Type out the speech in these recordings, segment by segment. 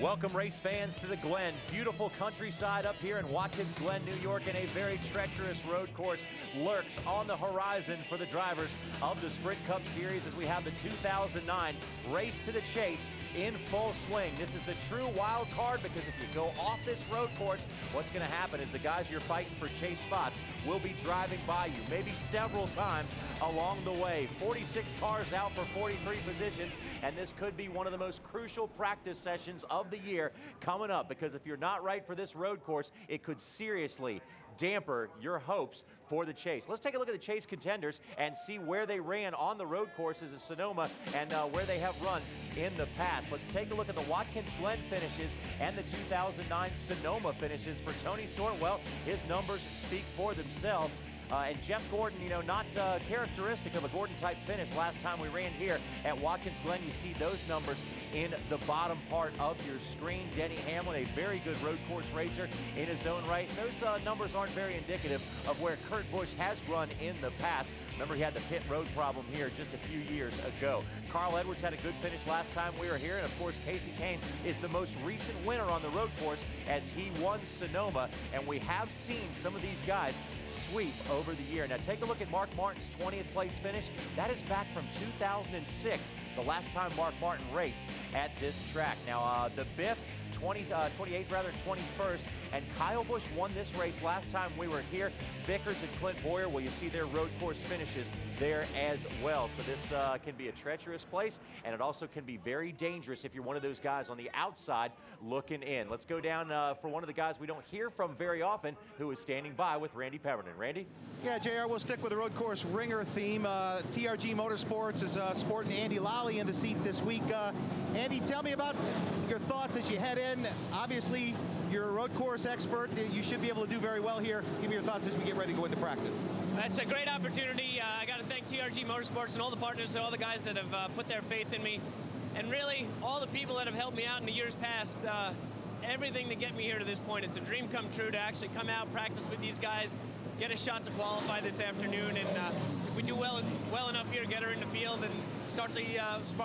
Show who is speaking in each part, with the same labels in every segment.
Speaker 1: Welcome, race fans, to the Glen. Beautiful countryside up here in Watkins, Glen, New York, and a very treacherous road course lurks on the horizon for the drivers of the Sprint Cup Series as we have the 2009 Race to the Chase in full swing. This is the true wild card because if you go off this road course, what's going to happen is the guys you're fighting for chase spots will be driving by you, maybe several times along the way. 46 cars out for 43 positions, and this could be one of the most crucial practice sessions of the year coming up, because if you're not right for this road course, it could seriously damper your hopes for the chase. Let's take a look at the chase contenders and see where they ran on the road courses of Sonoma and where they have run in the past. Let's take a look at the Watkins Glen finishes and the 2009 Sonoma finishes for Tony Stewart. Well, his numbers speak for themselves. And Jeff Gordon, not characteristic of a Gordon-type finish last time we ran here at Watkins Glen. You see those numbers in the bottom part of your screen. Denny Hamlin, a very good road course racer in his own right. Those numbers aren't very indicative of where Kurt Busch has run in the past. Remember, he had the pit road problem here just a few years ago. Carl Edwards had a good finish last time we were here, and of course Casey Kane is the most recent winner on the road course as he won Sonoma, and we have seen some of these guys sweep over the year. Now take a look at Mark Martin's 20th place finish. That is back from 2006, the last time Mark Martin raced at this track. Now the Biff 28th, rather 21st, and Kyle Busch won this race last time we were here. Vickers and Clint Bowyer, well, you see their road course finishes there as well. So this can be a treacherous place, and it also can be very dangerous if you're one of those guys on the outside looking in. Let's go down for one of the guys we don't hear from very often, who is standing by with Randy Pemberton. Randy?
Speaker 2: Yeah, JR, we'll stick with the road course ringer theme. TRG Motorsports is sporting Andy Lally in the seat this week. Andy, tell me about your thoughts as you head in. Obviously, you're a road course expert. You should be able to do very well here. Give me your thoughts as we get ready to go into practice.
Speaker 3: That's a great opportunity. I got to thank TRG Motorsports and all the partners and all the guys that have put their faith in me. And really, all the people that have helped me out in the years past. Everything to get me here to this point. It's a dream come true to actually come out, practice with these guys, get a shot to qualify this afternoon, and if we do well enough here, get her in the field and start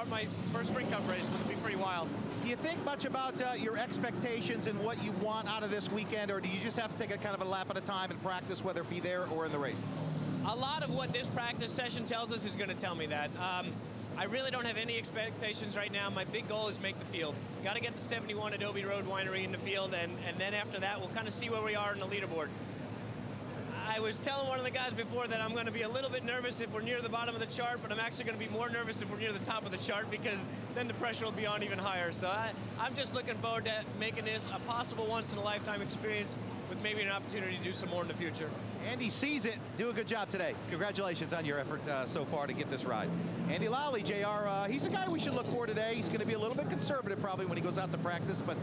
Speaker 3: my first Sprint Cup race. It'll be pretty wild.
Speaker 2: Do you think much about your expectations and what you want out of this weekend, or do you just have to take a kind of a lap at a time and practice, whether it be there or in the race?
Speaker 3: A lot of what this practice session tells us is going to tell me that. I really don't have any expectations right now. My big goal is make the field. Got to get the 71 Adobe Road Winery in the field, and then after that, we'll kind of see where we are in the leaderboard. I was telling one of the guys before that I'm going to be a little bit nervous if we're near the bottom of the chart, but I'm actually going to be more nervous if we're near the top of the chart, because then the pressure will be on even higher. So I'm just looking forward to making this a possible once-in-a-lifetime experience with maybe an opportunity to do some more in the future.
Speaker 2: Andy sees it. Do a good job today. Congratulations on your effort so far to get this ride. Andy Lally, JR, he's a guy we should look for today. He's going to be a little bit conservative probably when he goes out to practice, but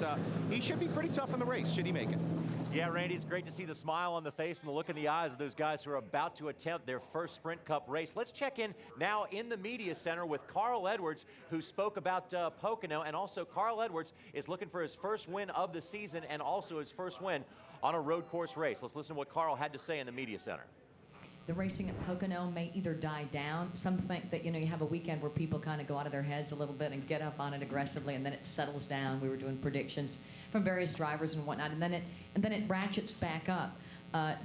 Speaker 2: he should be pretty tough in the race, should he make it.
Speaker 1: Yeah, Randy, it's great to see the smile on the face and the look in the eyes of those guys who are about to attempt their first Sprint Cup race. Let's check in now in the media center with Carl Edwards, who spoke about Pocono, and also Carl Edwards is looking for his first win of the season and also his first win on a road course race. Let's listen to what Carl had to say in the media center.
Speaker 4: The racing at Pocono may either die down. Some think that, you have a weekend where people kind of go out of their heads a little bit and get up on it aggressively, and then it settles down. We were doing predictions from various drivers and whatnot, and then it ratchets back up.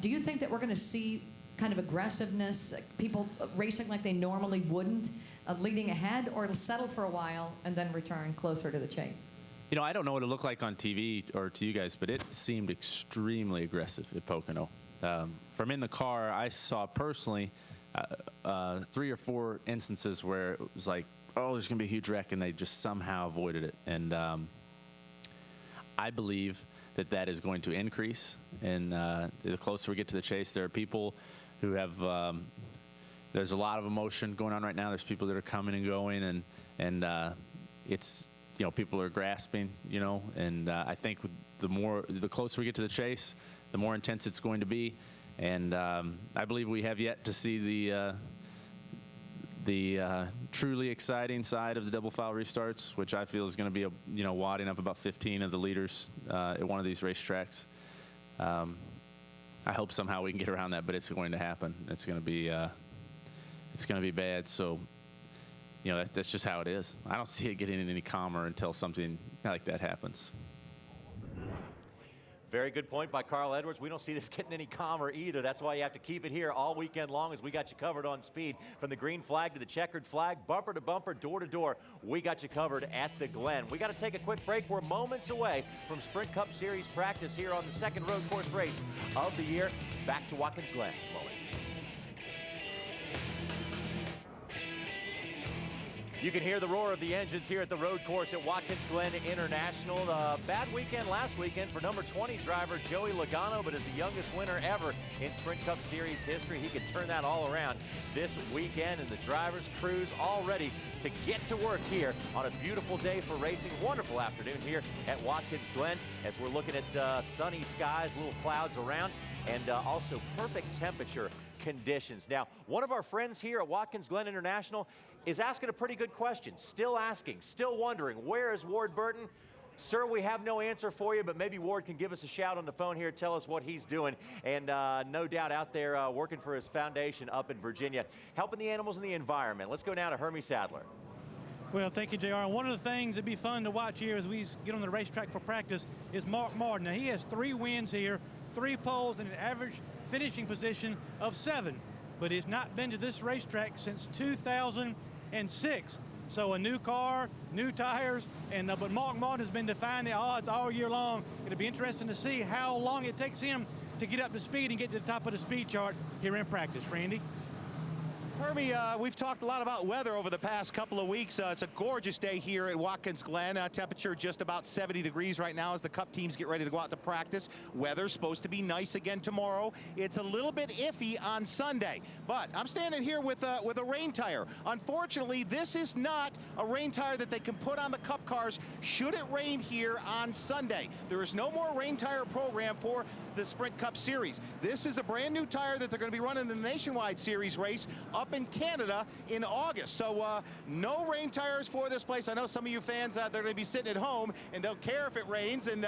Speaker 4: Do you think that we're going to see kind of aggressiveness, people racing like they normally wouldn't, leading ahead, or it'll settle for a while and then return closer to the chase?
Speaker 5: I don't know what it looked like on TV or to you guys, but it seemed extremely aggressive at Pocono. From in the car, I saw personally 3 or 4 instances where it was like, oh, there's going to be a huge wreck, and they just somehow avoided it. And I believe that is going to increase. And the closer we get to the chase, there are people who have there's a lot of emotion going on right now. There's people that are coming and going, and it's, people are grasping, and I think the closer we get to the chase, the more intense it's going to be. And I believe we have yet to see the truly exciting side of the double foul restarts, which I feel is going to be wadding up about 15 of the leaders at one of these racetracks. I hope somehow we can get around that, but it's going to happen. It's going to be bad. So you know, that's just how it is. I don't see it getting any calmer until something like that happens.
Speaker 1: Very good point by Carl Edwards. We don't see this getting any calmer either. That's why you have to keep it here all weekend long, as we got you covered on speed. From the green flag to the checkered flag, bumper to bumper, door to door, we got you covered at the Glen. We got to take a quick break. We're moments away from Sprint Cup Series practice here on the second road course race of the year. Back to Watkins Glen. Moment. You can hear the roar of the engines here at the road course at Watkins Glen International. Bad weekend last weekend for number 20 driver Joey Logano, but as the youngest winner ever in Sprint Cup Series history, he could turn that all around this weekend. And the drivers, crews, all ready to get to work here on a beautiful day for racing. Wonderful afternoon here at Watkins Glen as we're looking at sunny skies, little clouds around, and also perfect temperature conditions. Now, one of our friends here at Watkins Glen International is asking a pretty good question. Still asking, still wondering, where is Ward Burton? Sir, we have no answer for you, but maybe Ward can give us a shout on the phone here, tell us what he's doing. And no doubt out there working for his foundation up in Virginia, helping the animals and the environment. Let's go now to Hermie Sadler.
Speaker 6: Well, thank you, JR. And one of the things that'd be fun to watch here as we get on the racetrack for practice is Mark Martin. Now, he has 3 wins here, 3 poles, and an average finishing position of 7. But he's not been to this racetrack since 2006. So a new car, new tires, and but Mark Martin has been defying the odds all year long. It'll be interesting to see how long it takes him to get up to speed and get to the top of the speed chart here in practice. Randy?
Speaker 2: Hermie, we've talked a lot about weather over the past couple of weeks. It's a gorgeous day here at Watkins Glen. Temperature just about 70 degrees right now as the Cup teams get ready to go out to practice. Weather's supposed to be nice again tomorrow. It's a little bit iffy on Sunday, but I'm standing here with a rain tire. Unfortunately, this is not a rain tire that they can put on the Cup cars should it rain here on Sunday. There is no more rain tire program for the Sprint Cup Series. This is a brand new tire that they're going to be running in the Nationwide Series race up in Canada in August. So no rain tires for this place. I know some of you fans, they're going to be sitting at home and don't care if it rains, and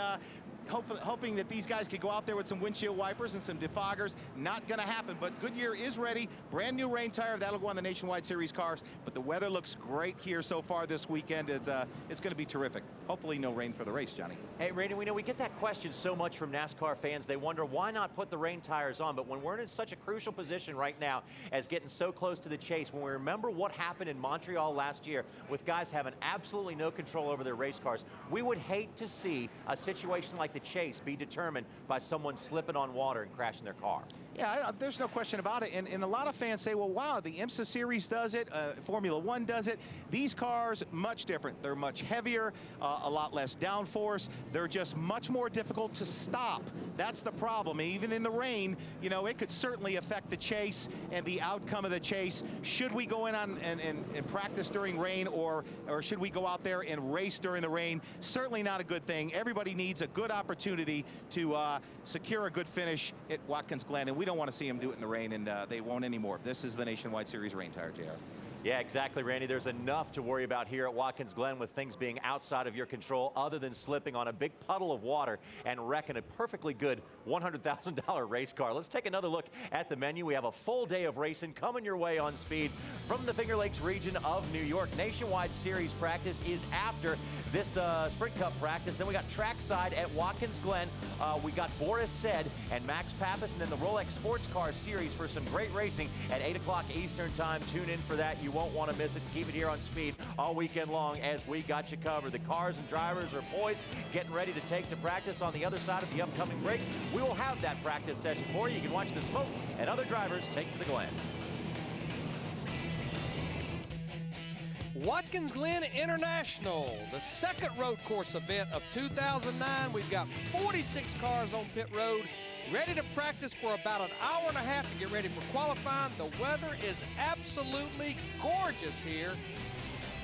Speaker 2: hoping that these guys could go out there with some windshield wipers and some defoggers. Not going to happen, but Goodyear is ready. Brand new rain tire. That'll go on the Nationwide Series cars, but the weather looks great here so far this weekend. It's going to be terrific. Hopefully no rain for the race, Johnny.
Speaker 1: Hey, Randy, we know we get that question so much from NASCAR fans. They wonder why not put the rain tires on, but when we're in such a crucial position right now as getting so close to the chase, when we remember what happened in Montreal last year with guys having absolutely no control over their race cars, we would hate to see a situation like the chase be determined by someone slipping on water and crashing their car.
Speaker 2: Yeah, there's no question about it. And a lot of fans say, well, wow, the IMSA Series does it, Formula One does it. These cars, much different. They're much heavier, a lot less downforce. They're just much more difficult to stop. That's the problem. Even in the rain, you know, it could certainly affect the chase and the outcome of the chase. Should we go in on and practice during rain, or should we go out there and race during the rain? Certainly not a good thing. Everybody needs a good opportunity to secure a good finish at Watkins Glen, and we don't want to see them do it in the rain, and they won't anymore. This is the Nationwide Series rain tire, JR.
Speaker 1: Yeah, exactly, Randy. There's enough to worry about here at Watkins Glen with things being outside of your control other than slipping on a big puddle of water and wrecking a perfectly good $100,000 race car. Let's take another look at the menu. We have a full day of racing coming your way on speed from the Finger Lakes region of New York. Nationwide Series practice is after this Sprint Cup practice. Then we got trackside at Watkins Glen. We got Boris Said and Max Pappas, and then the Rolex Sports Car Series for some great racing at 8 o'clock Eastern Time. Tune in for that. You won't want to miss it. Keep it here on speed all weekend long as we got you covered. The cars and drivers are poised, getting ready to take to practice. On the other side of the upcoming break, we will have that practice session for you. You can watch the smoke and other drivers take to the Glen.
Speaker 7: Watkins Glen International, the second road course event of 2009. We've got 46 cars on pit road, ready to practice for about an hour and a half to get ready for qualifying. The weather is absolutely gorgeous here.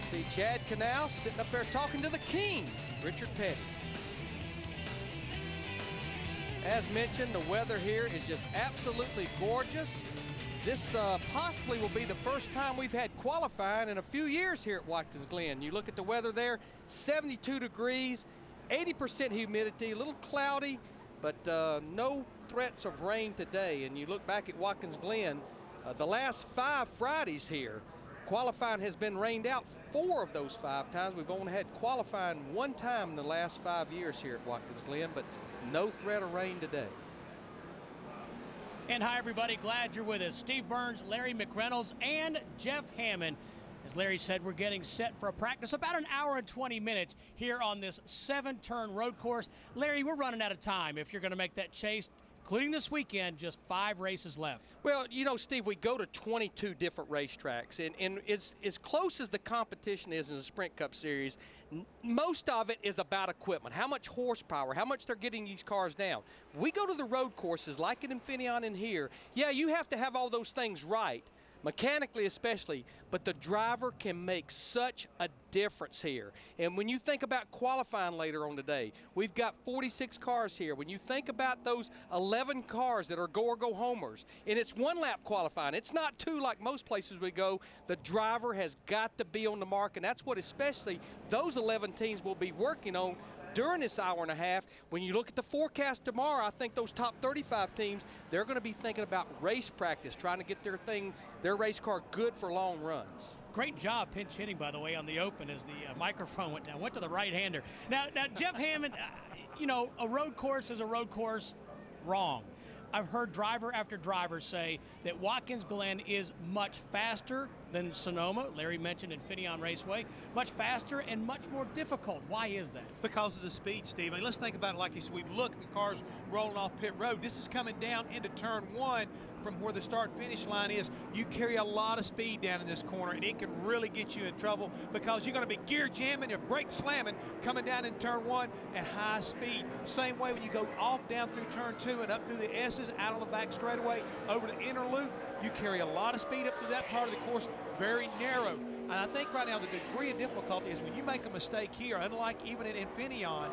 Speaker 7: See Chad Canal sitting up there talking to the king, Richard Petty. As mentioned, the weather here is just absolutely gorgeous. This possibly will be the first time we've had qualifying in a few years here at Watkins Glen. You look at the weather there, 72 degrees, 80% humidity, a little cloudy, but no threats of rain today. And you look back at Watkins Glen, the last 5 Fridays here, Qualifying has been rained out 4 of those 5 times. We've only had qualifying 1 time in the last 5 years here at Watkins Glen, but no threat of rain today.
Speaker 8: And hi, everybody. Glad you're with us. Steve Burns, Larry McReynolds, and Jeff Hammond. As Larry said, we're getting set for a practice about an hour and 20 minutes here on this 7-turn road course. Larry, we're running out of time if you're going to make that chase, including this weekend, just 5 races left.
Speaker 7: Well, you know, Steve, we go to 22 different racetracks, and as close as the competition is in the Sprint Cup Series, most of it is about equipment, how much horsepower, how much they're getting these cars down. We go to the road courses like at Infineon in here. Yeah, you have to have all those things right, mechanically especially, but the driver can make such a difference here. And when you think about qualifying later on today, we've got 46 cars here. When you think about those 11 cars that are go or go homers, and it's 1 lap qualifying, it's not 2 like most places we go. The driver has got to be on the mark, and that's what especially those 11 teams will be working on during this hour and a half. When you look at the forecast tomorrow, I think those top 35 teams, they're going to be thinking about race practice, trying to get their race car good for long runs.
Speaker 8: Great job pinch hitting, by the way, on the open as the microphone went down. Went to the right-hander. Now Jeff Hammond, you know, a road course is a road course. Wrong. I've heard driver after driver say that Watkins Glen is much faster than Sonoma. Larry mentioned Infineon Raceway. Much faster and much more difficult. Why is that?
Speaker 6: Because of the speed, Steve. I mean, let's think about it like this. We look at the cars rolling off pit road. This is coming down into turn 1 from where the start-finish line is. You carry a lot of speed down in this corner, and it can really get you in trouble because you're going to be gear jamming and brake slamming coming down in turn 1 at high speed. Same way when you go off down through turn 2 and up through the S's, out on the back straightaway, over the inner loop, you carry a lot of speed up to that part of the course, very narrow. And I think right now the degree of difficulty is when you make a mistake here, unlike even in Infineon,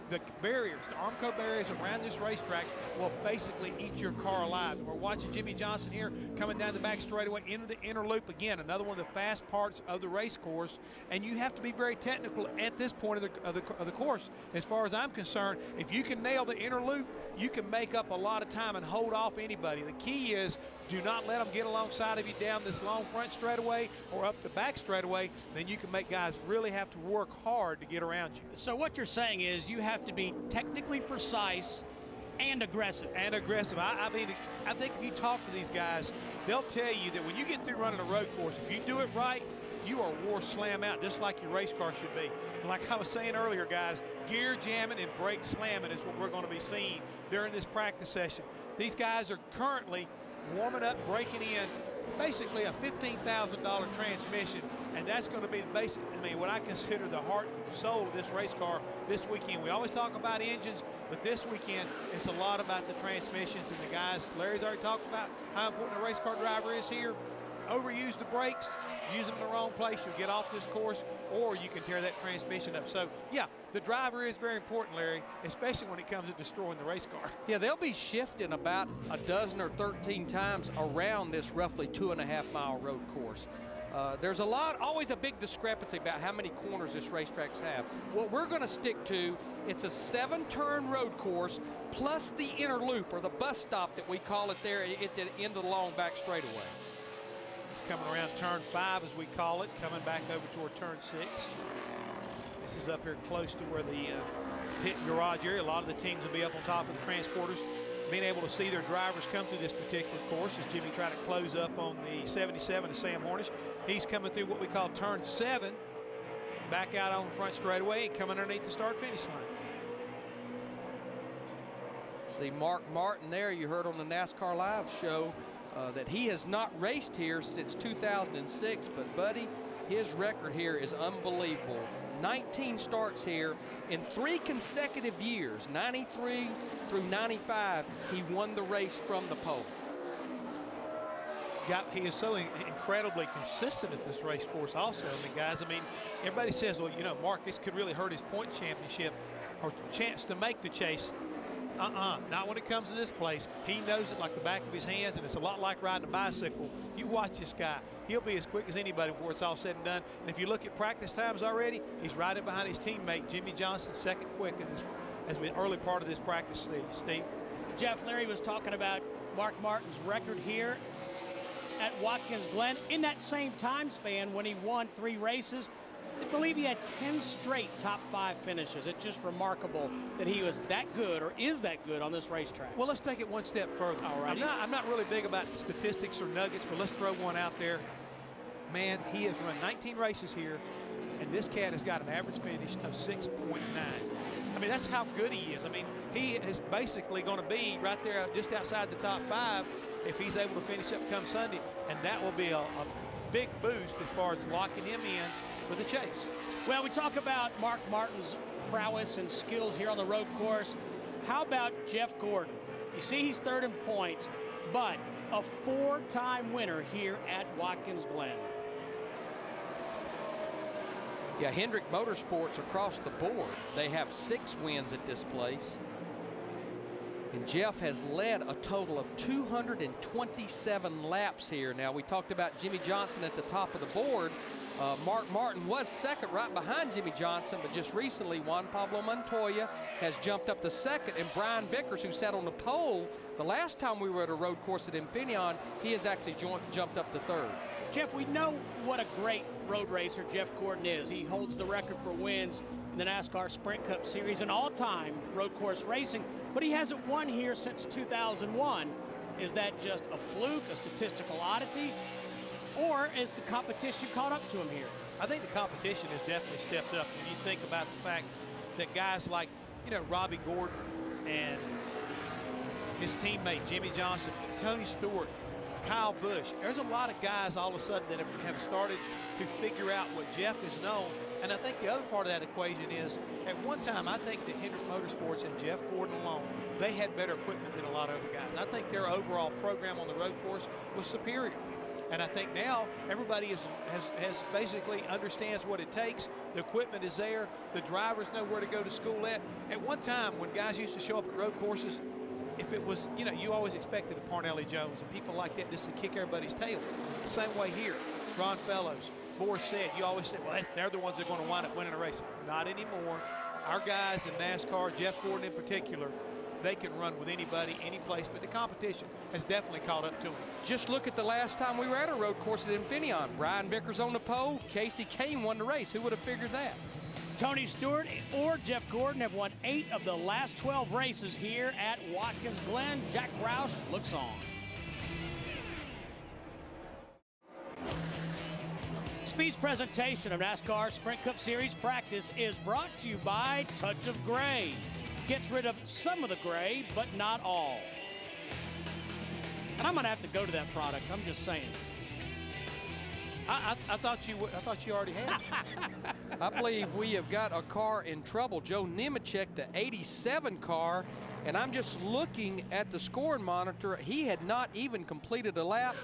Speaker 6: the barriers, the Armco barriers around this racetrack will basically eat your car alive. And we're watching Jimmy Johnson here coming down the back straightaway into the inner loop again, another one of the fast parts of the race course. And you have to be very technical at this point of the course. As far as I'm concerned, if you can nail the inner loop, you can make up a lot of time and hold off anybody. The key is do not let them get alongside of you down this long front straightaway or up the back straightaway. Then you can make guys really have to work hard to get around you.
Speaker 8: So what you're saying is you have to be technically precise and aggressive.
Speaker 6: And aggressive. I mean, I think if you talk to these guys, they'll tell you that when you get through running a road course, if you do it right, you are war slam out, just like your race car should be. And like I was saying earlier, guys, gear jamming and brake slamming is what we're going to be seeing during this practice session. These guys are currently warming up, breaking in basically a $15,000 transmission, and that's going to be the basic, I mean, what I consider the heart and soul of this race car this weekend. We always talk about engines, but this weekend it's a lot about the transmissions and the guys. Larry's already talked about how important a race car driver is here. Overuse the brakes, use them in the wrong place, you'll get off this course, or you can tear that transmission up. So, yeah, the driver is very important, Larry, especially when it comes to destroying the race car.
Speaker 7: Yeah, they'll be shifting about a dozen or 13 times around this roughly 2.5-mile road course. There's always a big discrepancy about how many corners this racetrack have. What we're going to stick to, it's a 7-turn road course plus the inner loop, or the bus stop that we call it there at the end of the long back straightaway.
Speaker 6: Coming around turn 5, as we call it, coming back over toward turn 6. This is up here close to where the pit garage area. A lot of the teams will be up on top of the transporters, being able to see their drivers come through this particular course as Jimmy tried to close up on the 77 of Sam Hornish. He's coming through what we call turn 7, back out on the front straightaway and coming underneath the start-finish line.
Speaker 7: See Mark Martin there, you heard on the NASCAR Live show, that he has not raced here since 2006, but buddy, his record here is unbelievable. 19 starts here in 3 consecutive years, 93 through 95, he won the race from the pole.
Speaker 6: He is so incredibly consistent at this race course also. I mean, guys, everybody says, well, you know, Mark, this could really hurt his point championship or chance to make the chase. Not when it comes to this place. He knows it like the back of his hands, and it's a lot like riding a bicycle. You watch this guy. He'll be as quick as anybody before it's all said and done. And if you look at practice times already, he's riding behind his teammate, Jimmy Johnson, second quick in this, as the early part of this practice, Steve.
Speaker 8: Jeff, Larry was talking about Mark Martin's record here. at Watkins Glen in that same time span when he won 3 races. I believe he had 10 straight top 5 finishes. It's just remarkable that he was that good or is that good on this racetrack.
Speaker 7: Well, let's take it one step further. I'm not really big about statistics or nuggets, but let's throw one out there. Man, he has run 19 races here, and this cat has got an average finish of 6.9. I mean, that's how good he is. I mean, he is basically going to be right there just outside the top 5 if he's able to finish up come Sunday, and that will be a big boost as far as locking him in for the chase.
Speaker 8: Well, we talk about Mark Martin's prowess and skills here on the road course. How about Jeff Gordon? You see he's 3rd in points, but a 4-time winner here at Watkins Glen.
Speaker 7: Yeah, Hendrick Motorsports across the board. They have 6 wins at this place. And Jeff has led a total of 227 laps here. Now, we talked about Jimmy Johnson at the top of the board. Mark Martin was 2nd right behind Jimmy Johnson, but just recently Juan Pablo Montoya has jumped up to 2nd, and Brian Vickers, who sat on the pole the last time we were at a road course at Infineon, he has actually jumped up to 3rd.
Speaker 8: Jeff, we know what a great road racer Jeff Gordon is. He holds the record for wins in the NASCAR Sprint Cup Series and all-time road course racing, but he hasn't won here since 2001. Is that just a fluke, a statistical oddity, or is the competition caught up to him here?
Speaker 9: I think the competition has definitely stepped up. When you think about the fact that guys like, Robbie Gordon and his teammate Jimmy Johnson, Tony Stewart, Kyle Busch, there's a lot of guys all of a sudden that have started to figure out what Jeff is known. And I think the other part of that equation is, at one time, I think that Hendrick Motorsports and Jeff Gordon alone, they had better equipment than a lot of other guys. I think their overall program on the road course was superior. And I think now everybody has basically understands what it takes. The equipment is there. The drivers know where to go to school at. At one time, when guys used to show up at road courses, if it was, you always expected a Parnelli Jones and people like that just to kick everybody's tail. Same way here. Ron Fellows, Boris said, you always said, well, they're the ones that are going to wind up winning a race. Not anymore. Our guys in NASCAR, Jeff Gordon in particular, they can run with anybody, any place, but the competition has definitely caught up to them.
Speaker 7: Just look at the last time we were at a road course at Infineon. Brian Vickers on the pole, Casey Kane won the race. Who would have figured that?
Speaker 8: Tony Stewart or Jeff Gordon have won 8 of the last 12 races here at Watkins Glen. Jack Roush looks on. Speed's presentation of NASCAR Sprint Cup Series practice is brought to you by Touch of Gray. Gets rid of some of the gray, but not all. And I'm going to have to go to that product. I'm just saying.
Speaker 9: I thought you already had it.
Speaker 7: I believe we have got a car in trouble. Joe Nemechek, the 87 car, and I'm just looking at the scoring monitor. He had not even completed a lap,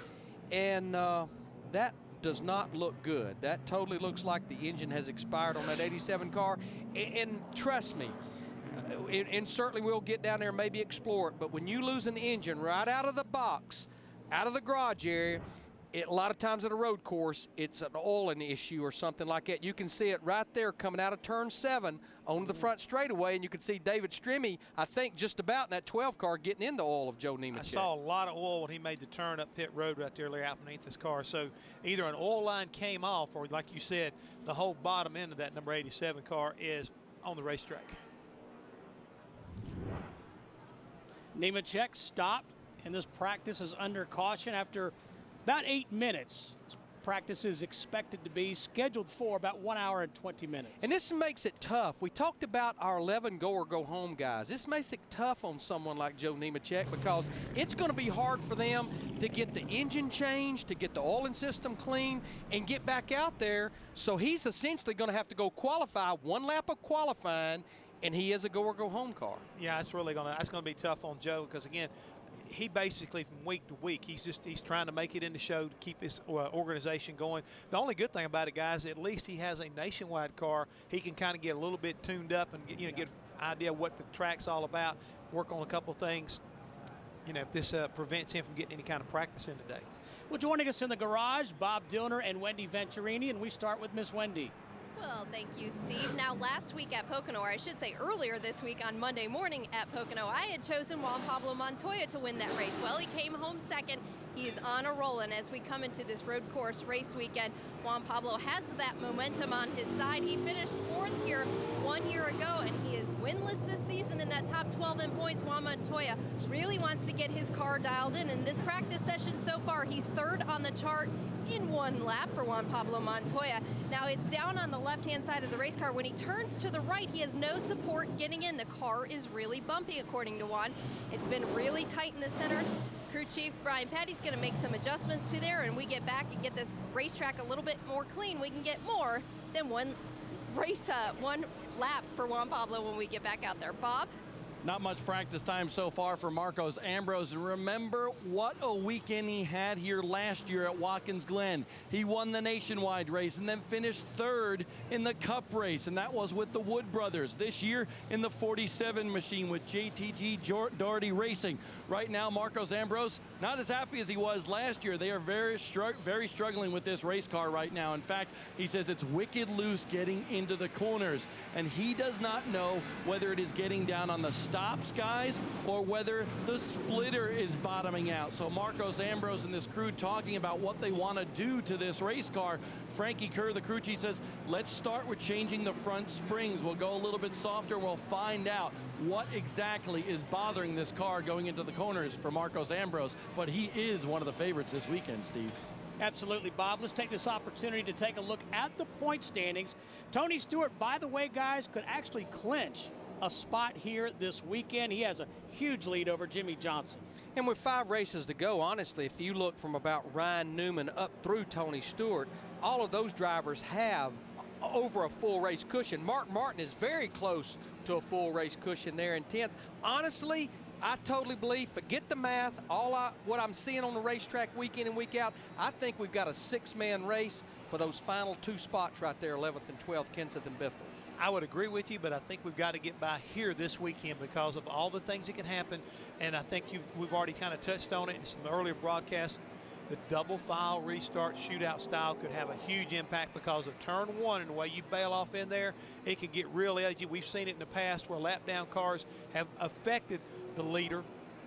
Speaker 7: and that does not look good. That totally looks like the engine has expired on that 87 car. And trust me, and certainly we'll get down there and maybe explore it, but when you lose an engine right out of the box, out of the garage area, a lot of times at a road course, it's an oiling issue or something like that. You can see it right there coming out of turn 7 on the front straightaway, and you can see David Strimmy, I think, just about in that 12 car getting in the oil of Joe Nemechek.
Speaker 9: I saw a lot of oil when he made the turn up pit road right there out beneath his car. So either an oil line came off, or like you said, the whole bottom end of that number 87 car is on the racetrack.
Speaker 8: Nemechek stopped, and this practice is under caution after about 8 minutes. This practice is expected to be scheduled for about 1 hour and 20 minutes.
Speaker 7: And this makes it tough. We talked about our 11 go or go home guys. This makes it tough on someone like Joe Nemechek because it's going to be hard for them to get the engine changed, to get the oiling system clean, and get back out there. So he's essentially going to have to go qualify 1 lap of qualifying, and he is a go or go home car.
Speaker 9: Yeah, that's going to be tough on Joe because, again, he basically from week to week, he's trying to make it in the show to keep his organization going. The only good thing about it, guys, at least he has a nationwide car. He can kind of get a little bit tuned up and get an idea of what the track's all about, work on a couple of things, if this prevents him from getting any kind of practice in today.
Speaker 8: Well, joining us in the garage, Bob Dillner and Wendy Venturini, and we start with Miss Wendy.
Speaker 10: Well, thank you, Steve. Now, last week at Pocono, or I should say earlier this week on Monday morning at Pocono, I had chosen Juan Pablo Montoya to win that race. Well, he came home second. He is on a roll, and as we come into this road course race weekend, Juan Pablo has that momentum on his side. He finished 4th here 1 year ago, and he is winless this season in that top 12 in points. Juan Montoya really wants to get his car dialed in this practice session so far, he's 3rd on the chart in 1 lap for Juan Pablo Montoya. Now it's down on the left-hand side of the race car. When he turns to the right, he has no support getting in. The car is really bumpy, according to Juan. It's been really tight in the center. Crew Chief Brian Petty's going to make some adjustments to there, and we get back and get this racetrack a little bit more clean. We can get more than one lap for Juan Pablo when we get back out there. Bob?
Speaker 7: Not much practice time so far for Marcos Ambrose. And remember what a weekend he had here last year at Watkins Glen. He won the nationwide race and then finished 3rd in the Cup race, and that was with the Wood brothers. This year in the 47 machine with JTG Doherty Racing. Right now, Marcos Ambrose not as happy as he was last year. They are very struggling with this race car right now. In fact, he says it's wicked loose getting into the corners, and he does not know whether it is getting down on the stops, guys, or whether the splitter is bottoming out. So Marcos Ambrose and this crew talking about what they want to do to this race car. Frankie Kerr, the crew chief, says, let's start with changing the front springs. We'll go a little bit softer. We'll find out what exactly is bothering this car going into the corners for Marcos Ambrose. But he is one of the favorites this weekend, Steve.
Speaker 8: Absolutely, Bob. Let's take this opportunity to take a look at the point standings. Tony Stewart, by the way, guys, could actually clinch a spot here this weekend. He has a huge lead over Jimmy Johnson.
Speaker 7: And with 5 races to go, honestly, if you look from about Ryan Newman up through Tony Stewart, all of those drivers have over a full race cushion. Mark Martin is very close to a full race cushion there in 10th. Honestly, I totally believe, forget the math, what I'm seeing on the racetrack week in and week out, I think we've got a 6-man race for those final 2 spots right there, 11th and 12th, Kenseth and Biffle.
Speaker 9: I would agree with you, but I think we've got to get by here this weekend because of all the things that can happen. And I think we've already kind of touched on it in some earlier broadcasts. The double file restart shootout style could have a huge impact because of turn 1 and the way you bail off in there. It can get real edgy. We've seen it in the past where lap down cars have affected the leader.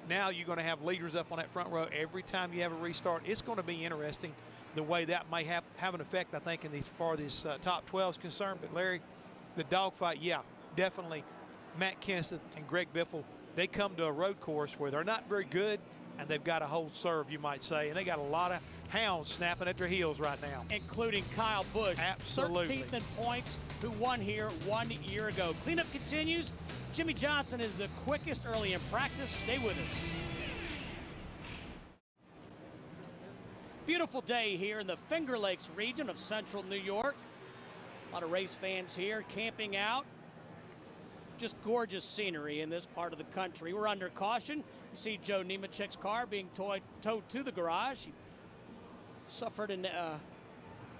Speaker 9: Now you're going to have leaders up on that front row every time you have a restart. It's going to be interesting the way that may have an effect, I think, as far as this top 12 is concerned. But Larry, the dogfight, yeah, definitely. Matt Kenseth and Greg Biffle, they come to a road course where they're not very good, and they've got to hold serve, you might say. And they got a lot of hounds snapping at their heels right now.
Speaker 8: Including Kyle Busch.
Speaker 9: Absolutely.
Speaker 8: 13th in points, who won here 1 year ago. Cleanup continues. Jimmy Johnson is the quickest early in practice. Stay with us. Beautiful day here in the Finger Lakes region of central New York. A lot of race fans here camping out. Just gorgeous scenery in this part of the country. We're under caution. You see Joe Nemechek's car being towed to the garage. He suffered a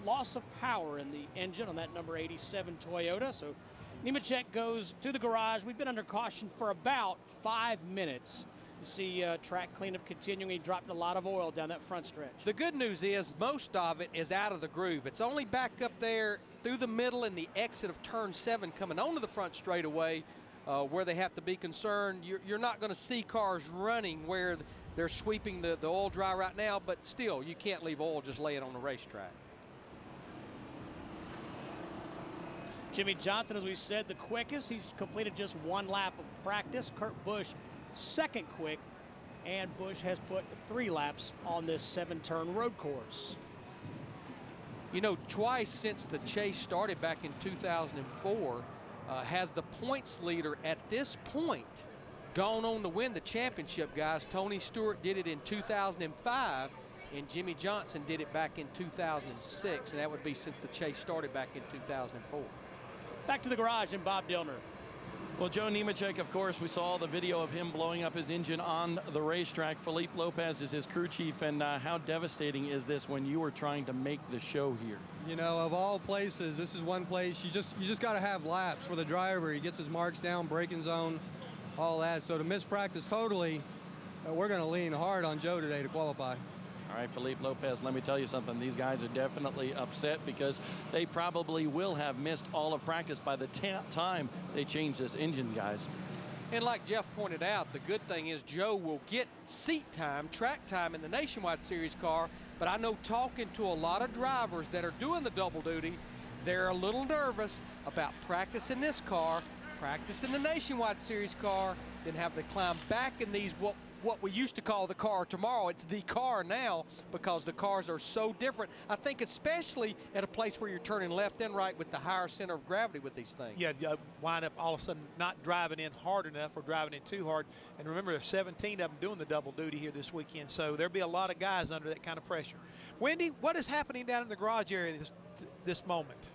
Speaker 8: loss of power in the engine on that number 87 Toyota. So Nemechek goes to the garage. We've been under caution for about 5 minutes. You see track cleanup continuing. He dropped a lot of oil down that front stretch.
Speaker 7: The good news is most of it is out of the groove. It's only back up there through the middle and the exit of turn 7 coming onto the front straightaway where they have to be concerned. You're not going to see cars running where they're sweeping the oil dry right now, but still, you can't leave oil just laying on the racetrack.
Speaker 8: Jimmy Johnson, as we said, the quickest. He's completed just 1 lap of practice. Kurt Busch, second quick, and Busch has put 3 laps on this 7-turn road course.
Speaker 7: You know, twice since the chase started back in 2004, has the points leader at this point gone on to win the championship, guys. Tony Stewart did it in 2005, and Jimmy Johnson did it back in 2006, and that would be since the chase started back in 2004.
Speaker 8: Back to the garage and Bob Dillner.
Speaker 5: Well, Joe Nemechek, of course, we saw the video of him blowing up his engine on the racetrack. Felipe Lopez is his crew chief, and how devastating is this when you were trying to make the show here?
Speaker 11: You know, of all places, this is one place you just got to have laps for the driver. He gets his marks down, braking zone, all that. So to miss practice totally, we're going to lean hard on Joe today to qualify.
Speaker 12: All right, Felipe Lopez, let me tell you something. These guys are definitely upset because they probably will have missed all of practice by the time they change this engine, guys.
Speaker 7: And like Jeff pointed out, the good thing is Joe will get seat time, track time in the Nationwide Series car. But I know talking to a lot of drivers that are doing the double duty, they're a little nervous about practicing this car, practicing the Nationwide Series car, then have to climb back in these what we used to call the car tomorrow. It's the car now because the cars are so different. I think especially at a place where you're turning left and right with the higher center of gravity with these things.
Speaker 9: Yeah, you wind up all of a sudden not driving in hard enough or driving in too hard. And remember, there's 17 of them doing the double duty here this weekend, so there'll be a lot of guys under that kind of pressure. Wendy, what is happening down in the garage area this moment?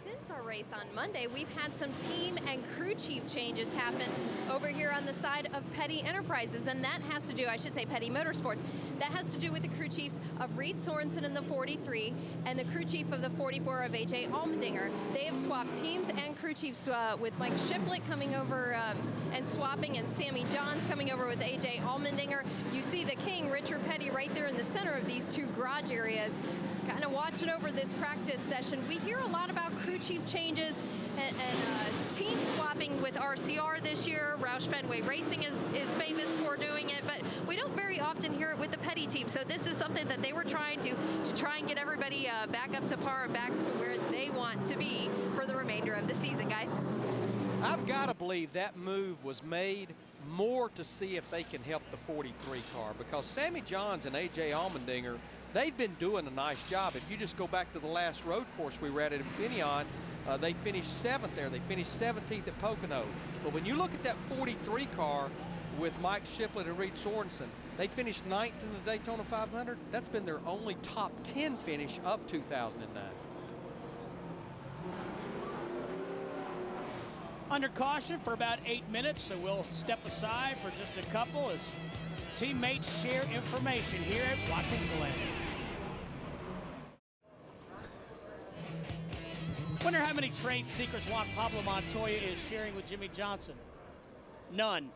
Speaker 10: Since our race on Monday, we've had some team and crew chief changes happen over here on the side of Petty Enterprises, and that has to do, I should say Petty Motorsports, that has to do with the crew chiefs of Reed Sorensen in the 43 and the crew chief of the 44 of AJ Allmendinger. They have swapped teams and crew chiefs with Mike Shiplett coming over and swapping, and Sammy Johns coming over with AJ Allmendinger. You see the king, Richard Petty, right there in the center of these two garage areas, kind of watching over this practice session. We hear a lot about crew chief changes and team swapping with RCR this year. Roush Fenway Racing is famous for doing it, but we don't very often hear it with the Petty team. So this is something that they were trying to try and get everybody back up to par and back to where they want to be for the remainder of the season, guys.
Speaker 7: I've got to believe that move was made more to see if they can help the 43 car, because Sammy Johns and AJ Allmendinger, they've been doing a nice job. If you just go back to the last road course we were at Infineon, they finished 7th there. They finished 17th at Pocono. But when you look at that 43 car with Mike Shiplett and Reed Sorensen, they finished 9th in the Daytona 500. That's been their only top 10 finish of 2009.
Speaker 8: Under caution for about 8 minutes, so we'll step aside for just a couple as teammates share information here at Watkins Glen. Wonder how many trade secrets Juan Pablo Montoya is sharing with Jimmy Johnson. None.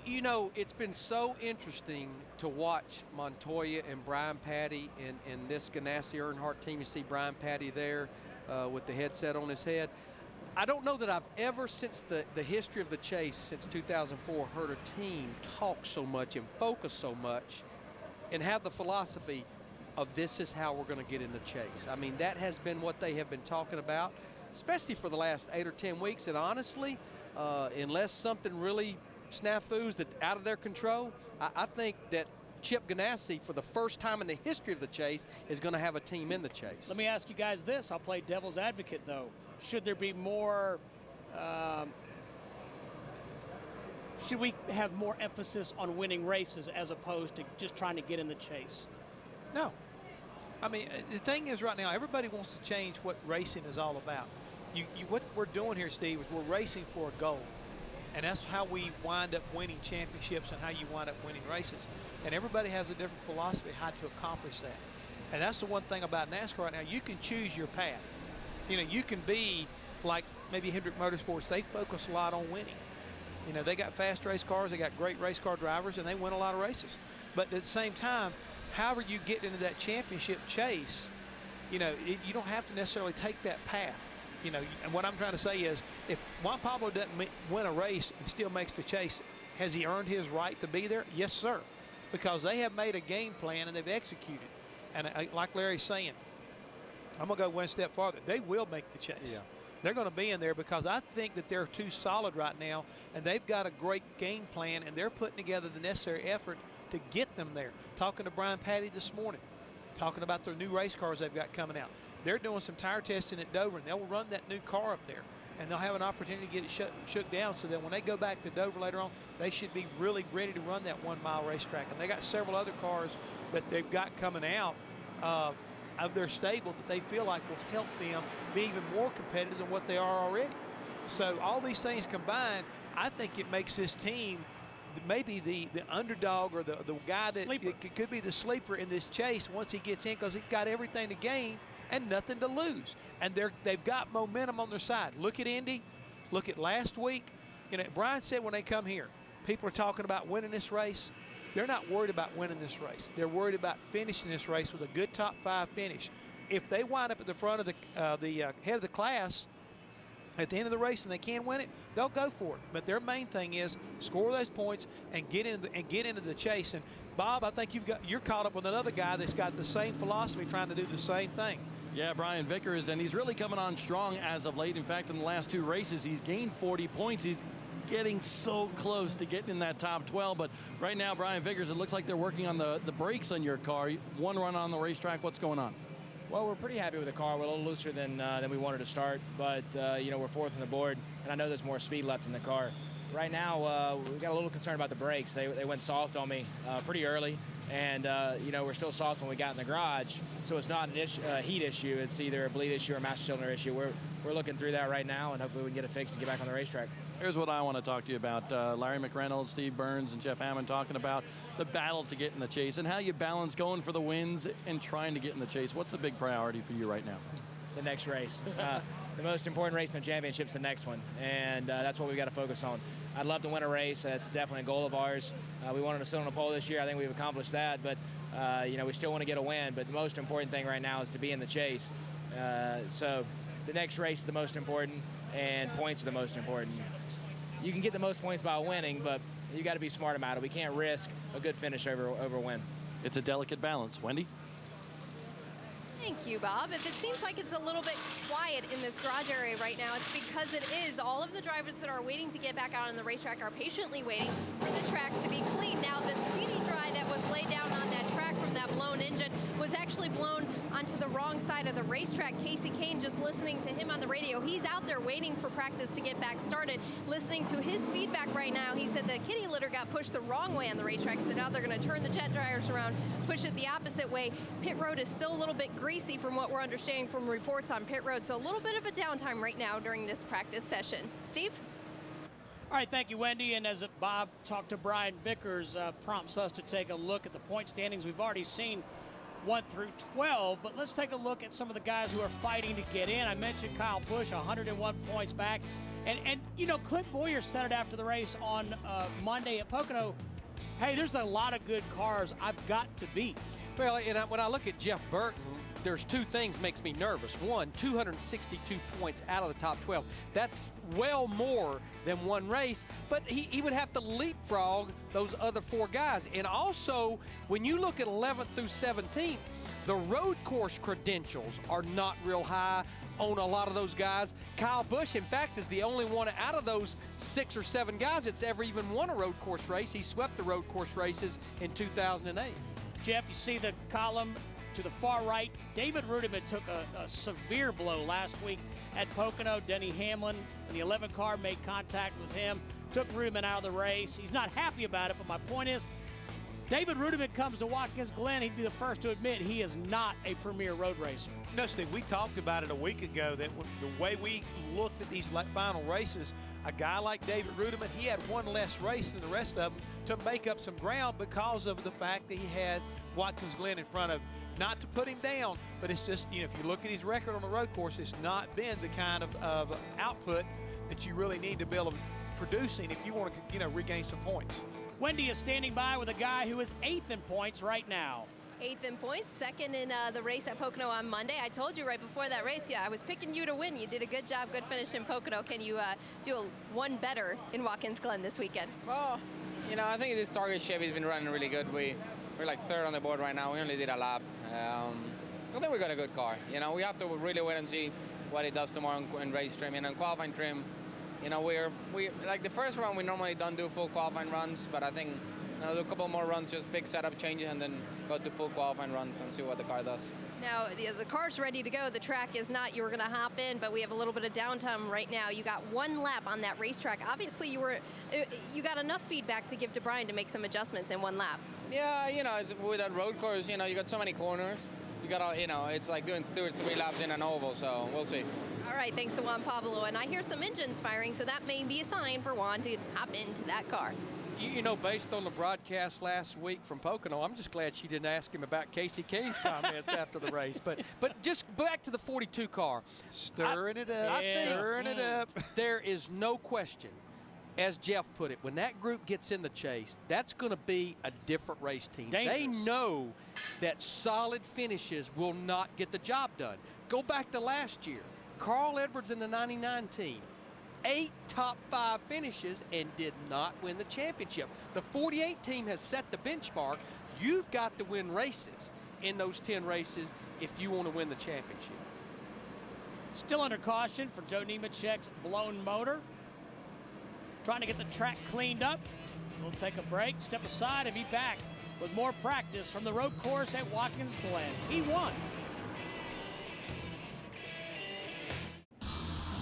Speaker 7: You know, it's been so interesting to watch Montoya and Brian Patty in this Ganassi Earnhardt team. You see Brian Patty there with the headset on his head. I don't know that I've ever, since the history of the chase, since 2004, heard a team talk so much and focus so much and have the philosophy of this is how we're going to get in the chase. I mean, that has been what they have been talking about, especially for the last 8 or 10 weeks. And honestly, unless something really snafus that out of their control, I think that Chip Ganassi, for the first time in the history of the chase, is going to have a team in the chase.
Speaker 8: Let me ask you guys this. I'll play devil's advocate, though. Should there be more, should we have more emphasis on winning races as opposed to just trying to get in the chase?
Speaker 9: No. I mean, the thing is right now, everybody wants to change what racing is all about. What we're doing here, Steve, is we're racing for a goal. And that's how we wind up winning championships and how you wind up winning races. And everybody has a different philosophy how to accomplish that. And that's the one thing about NASCAR right now. You can choose your path. You know, you can be like maybe Hendrick Motorsports. They focus a lot on winning. You know, they got fast race cars. They got great race car drivers, and they win a lot of races. But at the same time, however you get into that championship chase, you know, you don't have to necessarily take that path. You know, and what I'm trying to say is, if Juan Pablo doesn't win a race and still makes the chase, has he earned his right to be there? Yes, sir. Because they have made a game plan and they've executed. And like Larry's saying, I'm going to go one step farther. They will make the chase. Yeah. They're going to be in there because I think that they're too solid right now, and they've got a great game plan, and they're putting together the necessary effort to get them there. Talking to Brian Patty this morning, talking about their new race cars they've got coming out. They're doing some tire testing at Dover, and they'll run that new car up there, and they'll have an opportunity to get it shook down so that when they go back to Dover later on, they should be really ready to run that 1 mile racetrack. And they got several other cars that they've got coming out of their stable that they feel like will help them be even more competitive than what they are already. So all these things combined, I think it makes this team maybe the underdog or the guy that could be the sleeper in this chase once he gets in, because he's got everything to gain and nothing to lose. And they've got momentum on their side. Look at Indy. Look at last week. You know, Brian said when they come here, people are talking about winning this race. they're not worried about winning this race. They're worried about finishing this race with a good top 5 finish. If they wind up at the front of the head of the class at the end of the race and they can win it, they'll go for it. But their main thing is score those points and get into the chase. And Bob, I think you're caught up with another guy that's got the same philosophy, trying to do the same thing.
Speaker 12: Yeah, Brian Vickers, and he's really coming on strong as of late. In fact, in the last 2 races, he's gained 40 points. He's getting so close to getting in that top 12. But right now, Brian Vickers, it looks like they're working on the brakes on your car. 1 run on the racetrack. What's going on?
Speaker 13: Well, we're pretty happy with the car. We're a little looser than we wanted to start, but you know, we're 4th on the board, and I know there's more speed left in the car. Right now, we got a little concerned about the brakes. They went soft on me pretty early, and you know, we're still soft when we got in the garage, so it's not an heat issue. It's either a bleed issue or a master cylinder issue. We're looking through that right now, and hopefully we can get it fixed and get back on the racetrack.
Speaker 12: Here's what I want to talk to you about. Larry McReynolds, Steve Burns, and Jeff Hammond talking about the battle to get in the chase and how you balance going for the wins and trying to get in the chase. What's the big priority for you right now?
Speaker 13: The next race. The most important race in the championship's the next one, and that's what we've got to focus on. I'd love to win a race. That's definitely a goal of ours. We wanted to sit on the pole this year. I think we've accomplished that, but you know, we still want to get a win. But the most important thing right now is to be in the chase. So the next race is the most important, and points are the most important. You can get the most points by winning, but you got to be smart about it. We can't risk a good finish over win.
Speaker 12: It's a delicate balance. Wendy?
Speaker 10: Thank you, Bob. If it seems like it's a little bit quiet in this garage area right now, it's because it is. All of the drivers that are waiting to get back out on the racetrack are patiently waiting for the track to be clean. Now, the speedy dry that was laid down on that track from that blown engine was actually blown onto the wrong side of the racetrack. Casey Kane, just listening to him on the radio, he's out there waiting for practice to get back started. Listening to his feedback right now, he said the kitty litter got pushed the wrong way on the racetrack, so now they're going to turn the jet dryers around, push it the opposite way. Pit road is still a little bit greasy from what we're understanding from reports on pit road, so a little bit of a downtime right now during this practice session. Steve?
Speaker 8: All right, thank you, Wendy. And as Bob talked to Brian Vickers, prompts us to take a look at the point standings. We've already seen 1 through 12, but let's take a look at some of the guys who are fighting to get in. I mentioned Kyle Busch, 101 points back. And you know, Clint Bowyer said it after the race on Monday at Pocono, hey, there's a lot of good cars I've got to beat.
Speaker 7: Well, and when I look at Jeff Burton, there's 2 things makes me nervous. One, 262 points out of the top 12. That's well more than 1 race, but he would have to leapfrog those other 4 guys. And also, when you look at 11th through 17th, the road course credentials are not real high on a lot of those guys. Kyle Busch, in fact, is the only one out of those 6 or 7 guys that's ever even won a road course race. He swept the road course races in 2008.
Speaker 8: Jeff, you see the column to the far right. David Rudiman took a severe blow last week at Pocono. Denny Hamlin in the 11 car made contact with him, took Rudiman out of the race. He's not happy about it, but my point is, David Rudiman comes to Watkins Glen, he'd be the first to admit he is not a premier road racer.
Speaker 9: No, Steve, we talked about it a week ago that the way we looked at these final races, a guy like David Rudiman, he had 1 less race than the rest of them to make up some ground because of the fact that he had Watkins Glen in front of him. Not to put him down, but it's just, you know, if you look at his record on the road course, it's not been the kind of output that you really need to be able to producing if you want to, you know, regain some points.
Speaker 8: Wendy is standing by with a guy who is 8th in points right now.
Speaker 10: 8th in points, 2nd in the race at Pocono on Monday. I told you right before that race, yeah, I was picking you to win. You did a good job, good finish in Pocono. Can you do one better in Watkins Glen this weekend?
Speaker 14: Well, you know, I think this target Chevy's been running really good. We're like 3rd on the board right now. We only did a lap. I think we got a good car. You know, we have to really wait and see what it does tomorrow in race trim. And in qualifying trim, you know, we like the first run, we normally don't do full qualifying runs, but I think, you know, do a couple more runs, just big setup changes, and then go to full qualifying runs and see what the car does.
Speaker 10: Now, the car's ready to go. The track is not. You were going to hop in, but we have a little bit of downtime right now. You got 1 lap on that racetrack. Obviously, you got enough feedback to give to Brian to make some adjustments in 1 lap.
Speaker 14: Yeah, you know, with that road course, you know, you got so many corners. You got to, you know, it's like doing 2 or 3 laps in an oval, so we'll see.
Speaker 10: All right, thanks to Juan Pablo. And I hear some engines firing, so that may be a sign for Juan to hop into that car.
Speaker 7: You know, based on the broadcast last week from Pocono, I'm just glad she didn't ask him about Casey Kane's comments after the race. But just back to the 42 car.
Speaker 9: Stirring it up.
Speaker 7: Stirring it up. There is no question as Jeff put it, when that group gets in the chase, that's going to be a different race team.
Speaker 8: Dangerous.
Speaker 7: They know that solid finishes will not get the job done. Go back to last year. Carl Edwards in the 99 team, 8 top 5 finishes and did not win the championship. The 48 team has set the benchmark. You've got to win races in those 10 races if you want to win the championship.
Speaker 8: Still under caution for Joe Nemechek's blown motor. Trying to get the track cleaned up. We'll take a break, step aside, and be back with more practice from the road course at Watkins Glen. He won.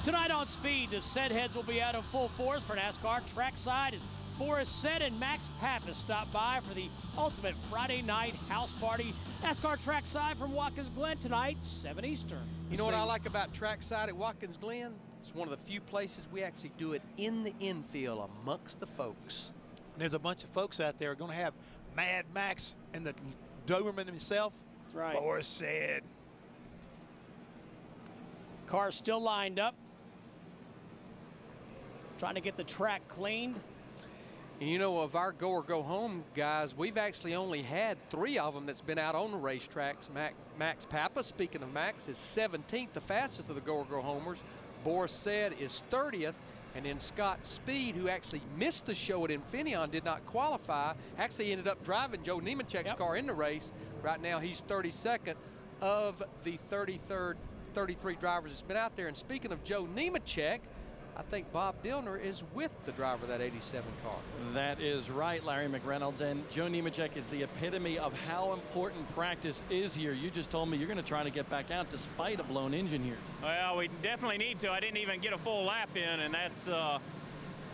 Speaker 8: Tonight on Speed, the set heads will be out in full force for NASCAR trackside as Boris Said and Max Pappas stop by for the ultimate Friday night house party. NASCAR trackside from Watkins Glen tonight, 7 Eastern.
Speaker 7: You know what I like about trackside at Watkins Glen? It's one of the few places we actually do it in the infield amongst the folks.
Speaker 9: There's a bunch of folks out there who are going to have Mad Max and the Doberman himself.
Speaker 8: That's right.
Speaker 9: Boris Said.
Speaker 8: Cars still lined up. Trying to get the track cleaned.
Speaker 7: And you know, of our go or go home guys, we've actually only had 3 of them that's been out on the racetracks. Max Pappas, speaking of Max, is 17th, the fastest of the go or go homers. Boris Said is 30th, and then Scott Speed, who actually missed the show at Infineon, did not qualify, actually ended up driving Joe Nemechek's car in the race. Right now he's 32nd of the 33 drivers that's been out there. And speaking of Joe Nemechek, I think Bob Dillner is with the driver of that 87 car.
Speaker 12: That is right, Larry McReynolds. And Joe Nemechek is the epitome of how important practice is here. You just told me you're going to try to get back out despite a blown engine here.
Speaker 15: Well, we definitely need to. I didn't even get a full lap in, and that's at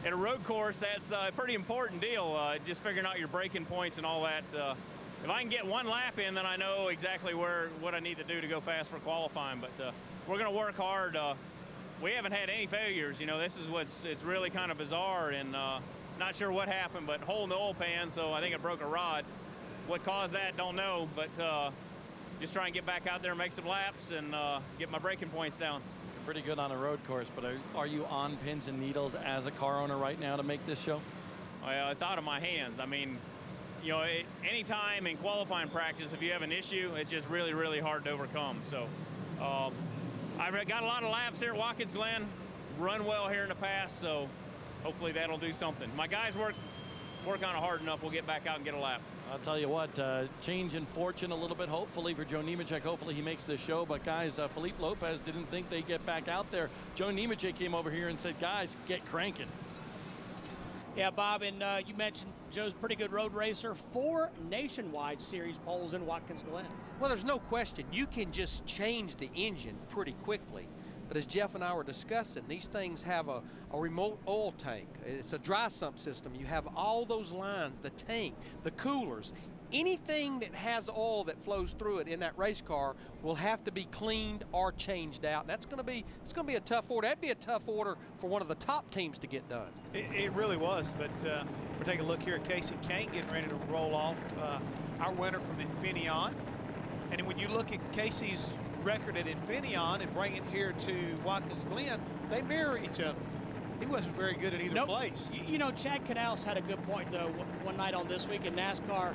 Speaker 15: a road course, that's a pretty important deal. Just figuring out your braking points and all that. If I can get 1 lap in, then I know exactly what I need to do to go fast for qualifying. But we're going to work hard. We haven't had any failures. You know, this is it's really kind of bizarre, and not sure what happened, but hole in the oil pan, so I think it broke a rod. What caused that, don't know, but just try and get back out there and make some laps and get my braking points down.
Speaker 12: You're pretty good on a road course, but are you on pins and needles as a car owner right now to make this show?
Speaker 15: Well, it's out of my hands. I mean, you know, anytime in qualifying practice, if you have an issue, it's just really, really hard to overcome. So I've got a lot of laps here at Watkins Glen, run well here in the past, so hopefully that'll do something. My guys work on it hard enough, we'll get back out and get a lap.
Speaker 12: I'll tell you what, change in fortune a little bit, hopefully, for Joe Nemechek. Hopefully he makes this show. But, guys, Felipe Lopez didn't think they'd get back out there. Joe Nemechek came over here and said, guys, get cranking.
Speaker 8: Yeah, Bob, and you mentioned Joe's a pretty good road racer. 4 nationwide series poles in Watkins Glen.
Speaker 7: Well, there's no question. You can just change the engine pretty quickly. But as Jeff and I were discussing, these things have a remote oil tank. It's a dry sump system. You have all those lines, the tank, the coolers. Anything that has oil that flows through it in that race car will have to be cleaned or changed out. And it's going to be a tough order. That'd be a tough order for one of the top teams to get done.
Speaker 9: It really was, but we're taking a look here at Casey Kane getting ready to roll off our winner from Infineon. And when you look at Casey's record at Infineon and bring it here to Watkins Glen, they mirror each other. He wasn't very good at either place.
Speaker 8: You know, Chad Canals had a good point, though, one night on This Week in NASCAR.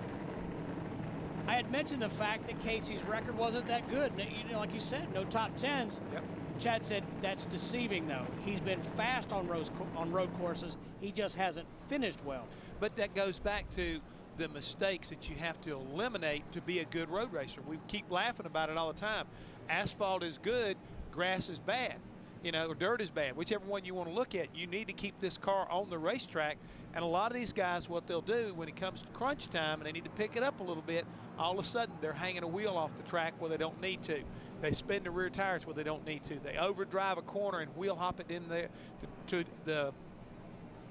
Speaker 8: I had mentioned the fact that Casey's record wasn't that good. You know, like you said, no top 10s.
Speaker 9: Yep.
Speaker 8: Chad said that's deceiving, though. He's been fast on road courses. He just hasn't finished well.
Speaker 9: But that goes back to the mistakes that you have to eliminate to be a good road racer. We keep laughing about it all the time. Asphalt is good, grass is bad, you know, or dirt is bad. Whichever one you want to look at, you need to keep this car on the racetrack. And a lot of these guys, what they'll do when it comes to crunch time and they need to pick it up a little bit, all of a sudden they're hanging a wheel off the track where they don't need to. They spin the rear tires where they don't need to. They overdrive a corner and wheel hop it in there to the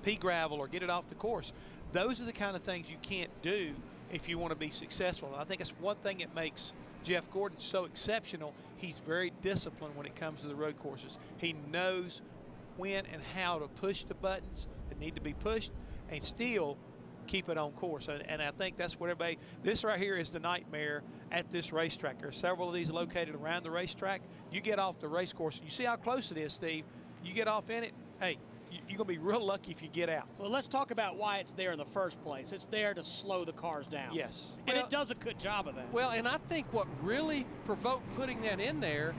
Speaker 9: pea gravel or get it off the course. Those are the kind of things you can't do if you want to be successful. And I think it's one thing that makes Jeff Gordon so exceptional. He's very disciplined when it comes to the road courses. He knows when and how to push the buttons that need to be pushed and still keep it on course. And I think that's what everybody, this right here is the nightmare at this racetrack. There are several of these located around the racetrack. You get off the race course, and you see how close it is, Steve. You get off in it, hey, you're going to be real lucky if you get out.
Speaker 8: Well, let's talk about why it's there in the first place. It's there to slow the cars down.
Speaker 9: Yes.
Speaker 8: And it does a good job of that.
Speaker 7: Well, and I think what really provoked putting that in there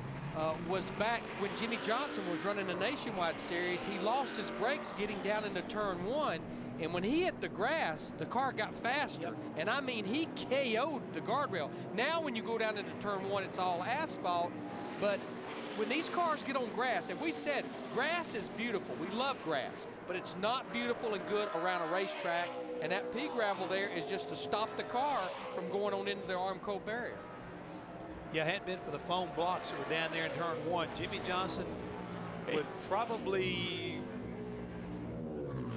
Speaker 7: was back when Jimmy Johnson was running the Nationwide Series. He lost his brakes getting down into turn 1. And when he hit the grass, the car got faster. Yep. And I mean, he KO'd the guardrail. Now when you go down into turn 1, it's all asphalt. But when these cars get on grass, if we said grass is beautiful, we love grass, but it's not beautiful and good around a racetrack. And that pea gravel there is just to stop the car from going on into the Armco barrier.
Speaker 9: Yeah, it hadn't been for the foam blocks that were down there in turn 1, Jimmy Johnson would probably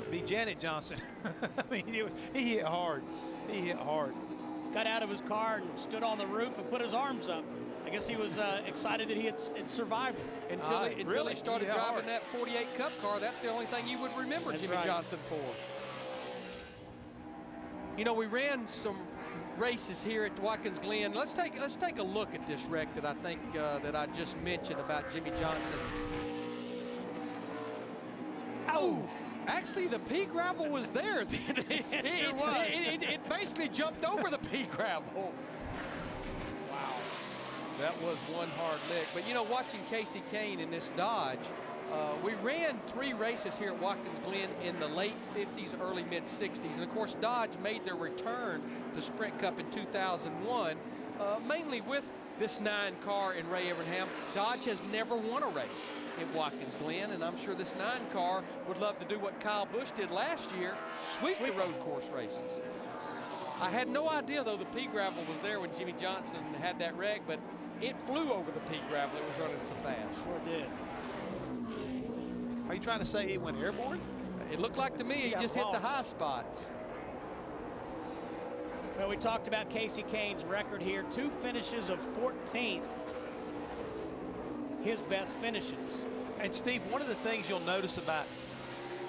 Speaker 9: be Janet Johnson. I mean, he hit hard. He hit hard.
Speaker 8: Got out of his car and stood on the roof and put his arms up. I guess he was excited that he had survived it.
Speaker 7: Until he started driving that 48 Cup car, that's the only thing you would remember Jimmy Johnson for. You know, we ran some races here at Watkins Glen. Let's take a look at this wreck that I think that I just mentioned about Jimmy Johnson. Oh, actually the pea gravel was there. It basically jumped over the pea gravel. Wow, that was one hard lick. But you know, watching Casey Kane in this Dodge, we ran 3 races here at Watkins Glen in the late 50s, early mid 60s. And of course, Dodge made their return to Sprint Cup in 2001, mainly with this 9 car in Ray Evernham. Dodge has never won a race at Watkins Glen, and I'm sure this 9 car would love to do what Kyle Busch did last year, sweep the road course races. I had no idea, though, the pea gravel was there when Jimmy Johnson had that wreck, but it flew over the pea gravel. It was running so fast.
Speaker 8: Sure did.
Speaker 9: Are you trying to say he went airborne?
Speaker 7: It looked like to me he just hit the high spots.
Speaker 8: Well, we talked about Casey Kane's record here. 2 finishes of 14th. His best finishes.
Speaker 9: And Steve, one of the things you'll notice about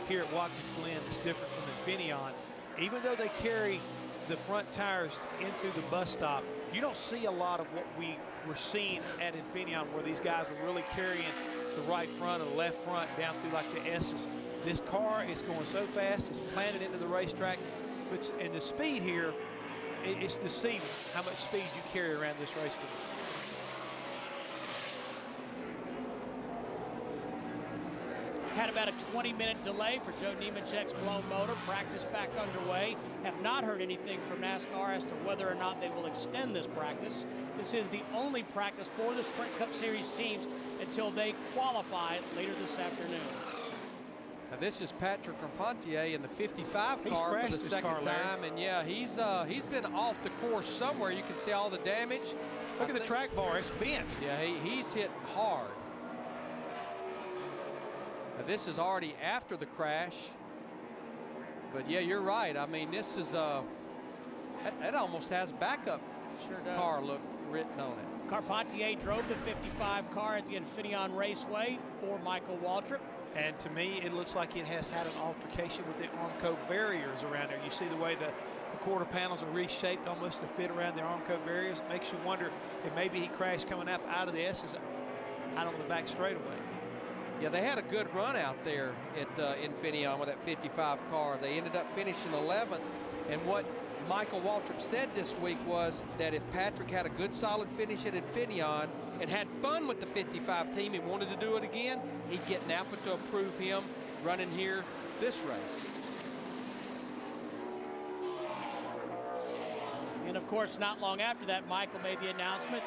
Speaker 9: here at Watkins Glen is different from Infineon. Even though they carry the front tires in through the bus stop, you don't see a lot of what we were seeing at Infineon, where these guys were really carrying the right front or the left front down through like the S's. This car is going so fast, it's planted into the racetrack, and the speed here, it's deceiving how much speed you carry around this race course.
Speaker 8: Had about a 20-minute delay for Joe Nemechek's blown motor. Practice back underway. Have not heard anything from NASCAR as to whether or not they will extend this practice. This is the only practice for the Sprint Cup Series teams until they qualify later this afternoon.
Speaker 7: Now this is Patrick Carpentier in the 55 car for the second time, and yeah, he's been off the course somewhere. You can see all the damage.
Speaker 9: Look at the track bar, it's bent.
Speaker 7: Yeah, he's hit hard. Now this is already after the crash, but yeah, you're right. I mean, this is that almost has backup car look written on it.
Speaker 8: Carpentier drove the 55 car at the Infineon Raceway for Michael Waltrip.
Speaker 9: And to me, it looks like it has had an altercation with the Armco barriers around there. You see the way the quarter panels are reshaped almost to fit around the Armco barriers. It makes you wonder if maybe he crashed coming up out of the S's out on the back straightaway.
Speaker 7: Yeah, they had a good run out there at Infineon with that 55 car. They ended up finishing 11th. And what Michael Waltrip said this week was that if Patrick had a good solid finish at Infineon and had fun with the 55 team and wanted to do it again, he'd get Napa to approve him running here this race.
Speaker 8: And of course, not long after that, Michael made the announcement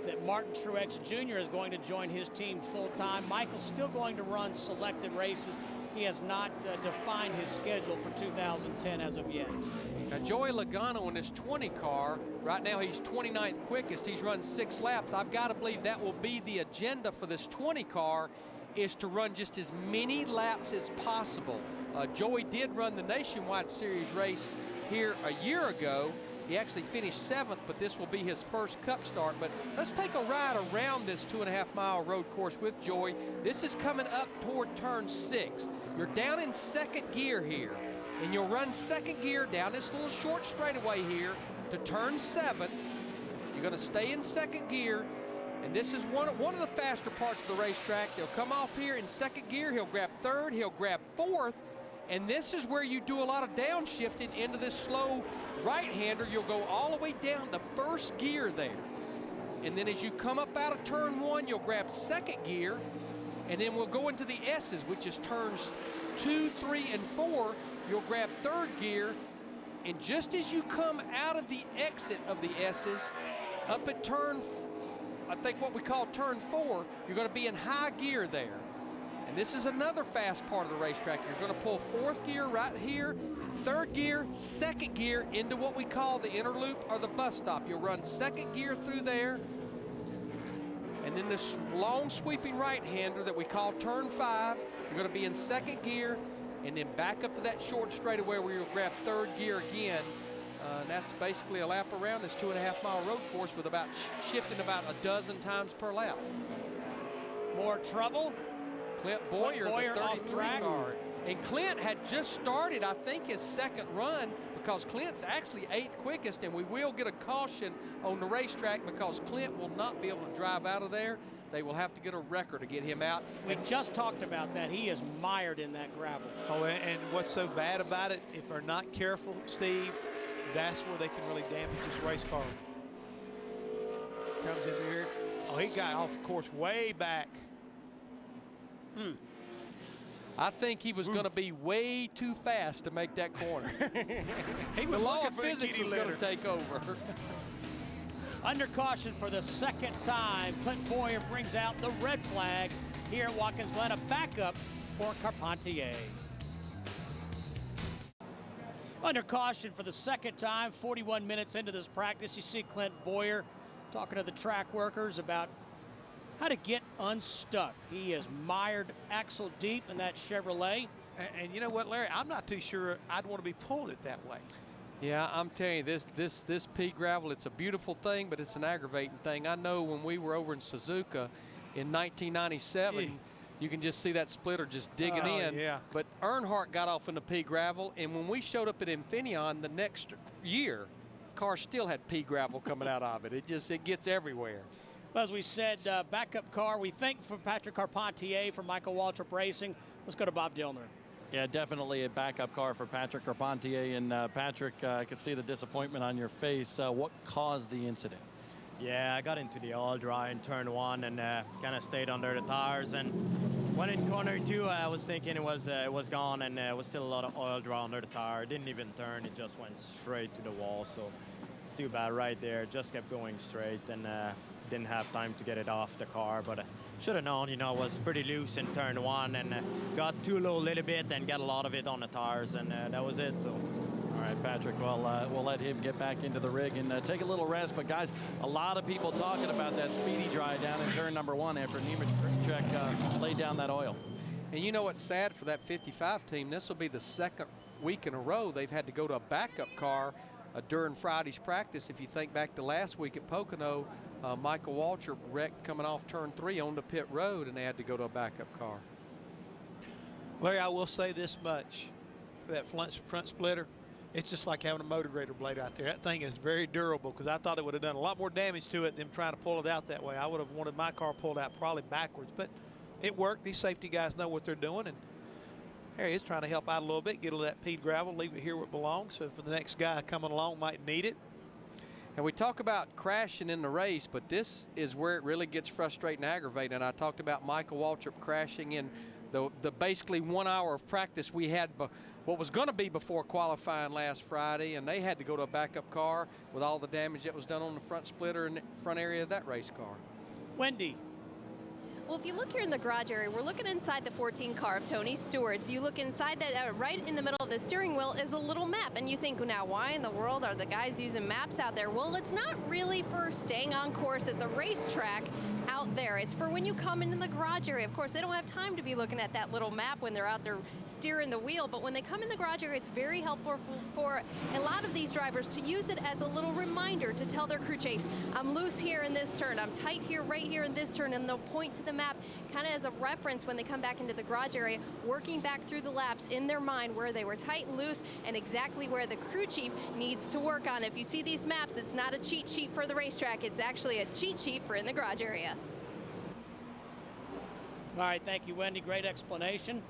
Speaker 8: that Martin Truex Jr. is going to join his team full-time. Michael's still going to run selected races. He has not defined his schedule for 2010 as of yet.
Speaker 7: Now, Joey Logano in his 20 car, right now he's 29th quickest. He's run 6 laps. I've got to believe that will be the agenda for this 20 car, is to run just as many laps as possible. Joey did run the Nationwide Series race here a year ago. He actually finished 7th, but this will be his first Cup start. But let's take a ride around this 2.5-mile road course with Joey. This is coming up toward turn 6. You're down in 2nd gear here, and you'll run 2nd gear down this little short straightaway here to turn 7. You're going to stay in 2nd gear. And this is one of the faster parts of the racetrack. They'll come off here in second gear. He'll grab third. He'll grab fourth. And this is where you do a lot of downshifting into this slow right-hander. You'll go all the way down to first gear there. And then as you come up out of turn one, you'll grab second gear. And then we'll go into the S's, which is turns 2, 3, and 4. You'll grab third gear. And just as you come out of the exit of the S's, up at turn, I think what we call turn 4, you're going to be in high gear there. And this is another fast part of the racetrack. You're going to pull fourth gear right here, third gear, second gear into what we call the inner loop or the bus stop. You'll run second gear through there. And then this long sweeping right-hander that we call turn 5, you're going to be in second gear and then back up to that short straightaway where you'll grab third gear again. And that's basically a lap around this 2.5-mile road course with about shifting about a dozen times per lap.
Speaker 8: More trouble.
Speaker 7: Clint Bowyer, the 33 car. And Clint had just started, I think, his second run because Clint's actually 8th quickest, and we will get a caution on the racetrack because Clint will not be able to drive out of there. They will have to get a wrecker to get him out.
Speaker 8: We just talked about that. He is mired in that gravel.
Speaker 9: Oh, and what's so bad about it, if they're not careful, Steve, that's where they can really damage this race car. Comes into here. Oh, he got off the course way back.
Speaker 7: I think he was going to be way too fast to make that corner.
Speaker 9: The
Speaker 7: law of physics was going to take over.
Speaker 8: Under caution for the second time, Clint Bowyer brings out the red flag here at Watkins Glen, a backup for Carpentier. Under caution for the second time, 41 minutes into this practice, you see Clint Bowyer talking to the track workers about how to get unstuck. He is mired axle deep in that Chevrolet.
Speaker 9: And you know what, Larry? I'm not too sure I'd want to be pulling it that way.
Speaker 7: Yeah, I'm telling you, this pea gravel, it's a beautiful thing, but it's an aggravating thing. I know when we were over in Suzuka in 1997, you can just see that splitter just digging in.
Speaker 9: Yeah.
Speaker 7: But Earnhardt got off in the pea gravel, and when we showed up at Infineon the next year, car still had pea gravel coming out of it. It gets everywhere.
Speaker 8: As we said, backup car, we thank for Patrick Carpentier from Michael Waltrip Racing. Let's go to Bob Dillner.
Speaker 12: Yeah, definitely a backup car for Patrick Carpentier. And Patrick, I could see the disappointment on your face. What caused the incident?
Speaker 16: Yeah, I got into the oil dry in turn 1 and kind of stayed under the tires. And when in corner 2, I was thinking it was gone, and it was still a lot of oil dry under the tire. It didn't even turn; it just went straight to the wall. So it's too bad right there. Just kept going straight and didn't have time to get it off the car. But should have known, you know, it was pretty loose in turn 1 and got too low a little bit and got a lot of it on the tires, and that was it. So.
Speaker 12: All right, Patrick, well, we'll let him get back into the rig and take a little rest. But, guys, a lot of people talking about that speedy dry down in turn number 1 after Nemechek laid down that oil.
Speaker 7: And you know what's sad for that 55 team? This will be the second week in a row they've had to go to a backup car during Friday's practice. If you think back to last week at Pocono, Michael Waltrip wrecked coming off turn 3 onto pit road, and they had to go to a backup car.
Speaker 9: Larry, I will say this much. For that front splitter, it's just like having a motor grader blade out there. That thing is very durable, because I thought it would have done a lot more damage to it than trying to pull it out that way. I would have wanted my car pulled out probably backwards, but it worked. These safety guys know what they're doing, and Harry is trying to help out a little bit, get a little of that peat gravel, leave it here where it belongs, so for the next guy coming along might need it.
Speaker 7: And we talk about crashing in the race, but this is where it really gets frustrating and aggravating. And I talked about Michael Waltrip crashing in the basically 1 hour of practice we had, what was going to be before qualifying last Friday, and they had to go to a backup car with all the damage that was done on the front splitter and the front area of that race car.
Speaker 8: Wendy.
Speaker 10: Well, if you look here in the garage area, we're looking inside the 14 car of Tony Stewart's. You look inside that, right in the middle of the steering wheel is a little map. And you think, now, why in the world are the guys using maps out there? Well, it's not really for staying on course at the racetrack out there. It's for when you come into the garage area. Of course, they don't have time to be looking at that little map when they're out there steering the wheel. But when they come in the garage area, it's very helpful for a lot of these drivers to use it as a little reminder to tell their crew chiefs, I'm loose here in this turn, I'm tight here, right here in this turn, and they'll point to the map kind of as a reference when they come back into the garage area, working back through the laps in their mind where they were tight and loose and exactly where the crew chief needs to work on. If you see these maps, it's not a cheat sheet for the racetrack, it's actually a cheat sheet for in the garage area.
Speaker 8: All right, thank you, Wendy. Great explanation.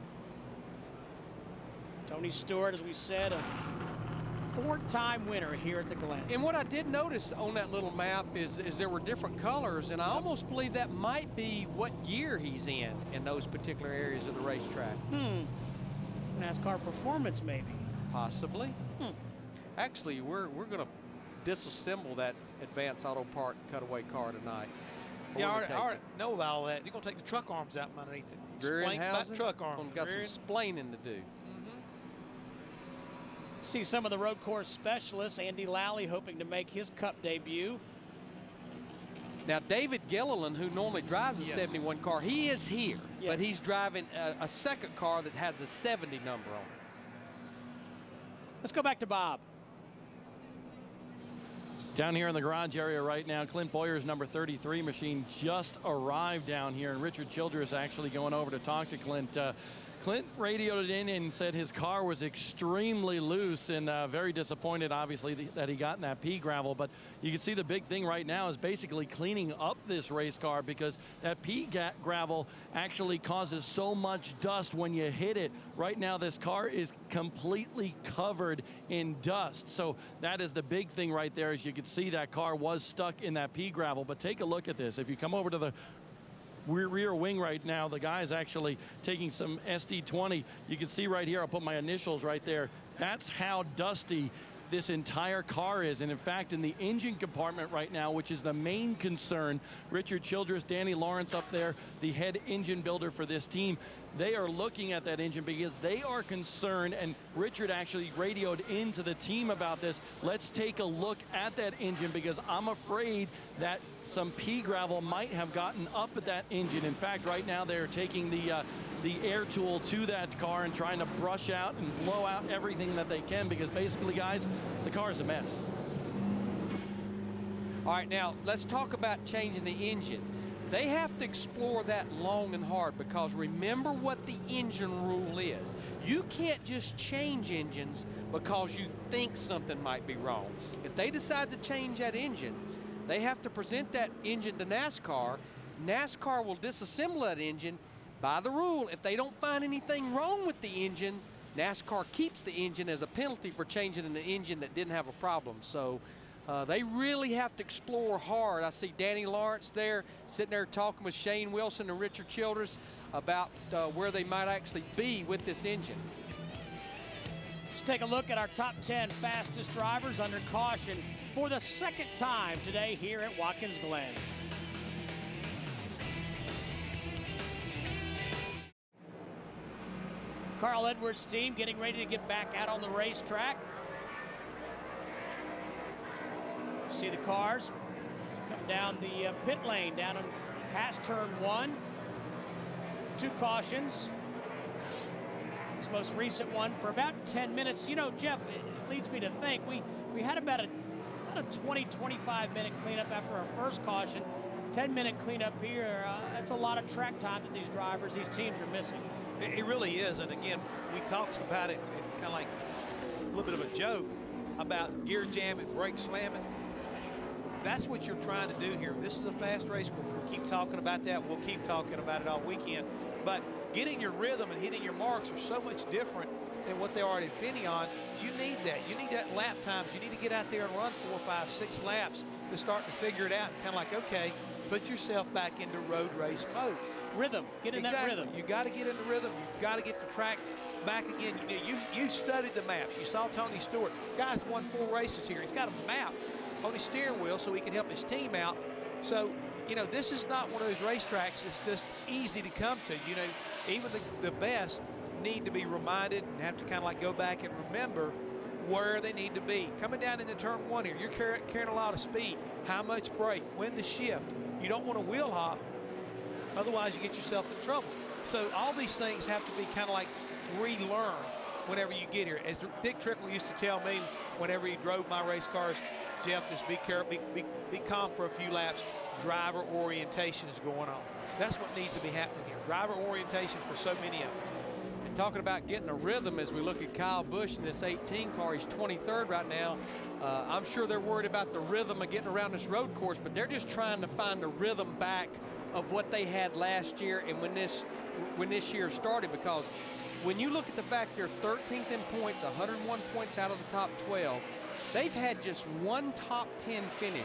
Speaker 8: Tony Stewart, as we said, a 4-time winner here at the Glen.
Speaker 7: And what I did notice on that little map is there were different colors, and I almost believe that might be what gear he's in those particular areas of the racetrack.
Speaker 8: NASCAR performance, maybe.
Speaker 7: Possibly. Actually, we're going to disassemble that Advanced Auto Part cutaway car tonight.
Speaker 9: Yeah, I already know about all that. You're going to take the truck arms out from underneath it. Explain about truck arms.
Speaker 7: We've got some splaining to do.
Speaker 8: See some of the road course specialists. Andy Lally hoping to make his Cup debut.
Speaker 7: Now, David Gilliland, who normally drives a 71 car, he is here, but he's driving a second car that has a 70 number on it.
Speaker 8: Let's go back to Bob.
Speaker 12: Down here in the garage area right now, Clint Bowyer's number 33 machine just arrived down here, and Richard Childress actually going over to talk to Clint. Clint radioed it in and said his car was extremely loose and very disappointed, obviously, that he got in that pea gravel. But you can see the big thing right now is basically cleaning up this race car, because that pea gravel actually causes so much dust when you hit it. Right now, this car is completely covered in dust. So that is the big thing right there. As you can see, that car was stuck in that pea gravel. But take a look at this. If you come over to the rear wing right now, the guy's actually taking some SD20. You can see right here, I'll put my initials right there. That's how dusty this entire car is. And in fact, in the engine compartment right now, which is the main concern, Richard Childress, Danny Lawrence up there, the head engine builder for this team, they are looking at that engine because they are concerned, and Richard actually radioed into the team about this. Let's take a look at that engine, because I'm afraid that some pea gravel might have gotten up at that engine. In fact, right now they're taking the air tool to that car and trying to brush out and blow out everything that they can, because basically, guys, the car is a mess.
Speaker 7: All right, now let's talk about changing the engine. They have to explore that long and hard, because remember what the engine rule is. You can't just change engines because you think something might be wrong. If they decide to change that engine, they have to present that engine to NASCAR. NASCAR will disassemble that engine. By the rule, if they don't find anything wrong with the engine, NASCAR keeps the engine as a penalty for changing an engine that didn't have a problem. So they really have to explore hard. I see Danny Lawrence there, sitting there talking with Shane Wilson and Richard Childress about where they might actually be with this engine.
Speaker 8: Let's take a look at our top 10 fastest drivers under caution for the second time today here at Watkins Glen. Carl Edwards' team getting ready to get back out on the racetrack. See the cars come down the pit lane, down and past turn 1. 2 cautions. This most recent one for about 10 minutes. You know, Jeff, it leads me to think we had about a 20, 25-minute cleanup after our first caution. 10-minute cleanup here. That's a lot of track time that these drivers, these teams are missing.
Speaker 9: It really is. And again, we talked about it kind of like a little bit of a joke about gear jamming, brake slamming. That's what you're trying to do here. This is a fast race course. We'll keep talking about that. We'll keep talking about it all weekend. But getting your rhythm and hitting your marks are so much different than what they are at Infineon. You need that. You need that lap times. You need to get out there and run 4, 5, 6 laps to start to figure it out. Kind of like, okay, put yourself back into road race mode.
Speaker 8: Rhythm. Get in that rhythm.
Speaker 9: You got to get in the rhythm. You've got to get the track back again. You studied the maps. You saw Tony Stewart. Guy's won 4 races here. He's got a map on his steering wheel so he can help his team out. So, you know, this is not one of those racetracks that's just easy to come to. You know, even the best need to be reminded and have to kind of like go back and remember where they need to be. Coming down into turn 1 here, you're carrying a lot of speed. How much brake? When to shift? You don't want to wheel hop. Otherwise, you get yourself in trouble. So all these things have to be kind of like relearned whenever you get here. As Dick Trickle used to tell me whenever he drove my race cars, Jeff, just be careful, be calm for a few laps. Driver orientation is going on. That's what needs to be happening here. Driver orientation for so many of them.
Speaker 7: And talking about getting a rhythm, as we look at Kyle Busch in this 18 car, he's 23rd right now. I'm sure they're worried about the rhythm of getting around this road course, but they're just trying to find a rhythm back of what they had last year and when this year started, because when you look at the fact they're 13th in points, 101 points out of the top 12, they've had just one top 10 finish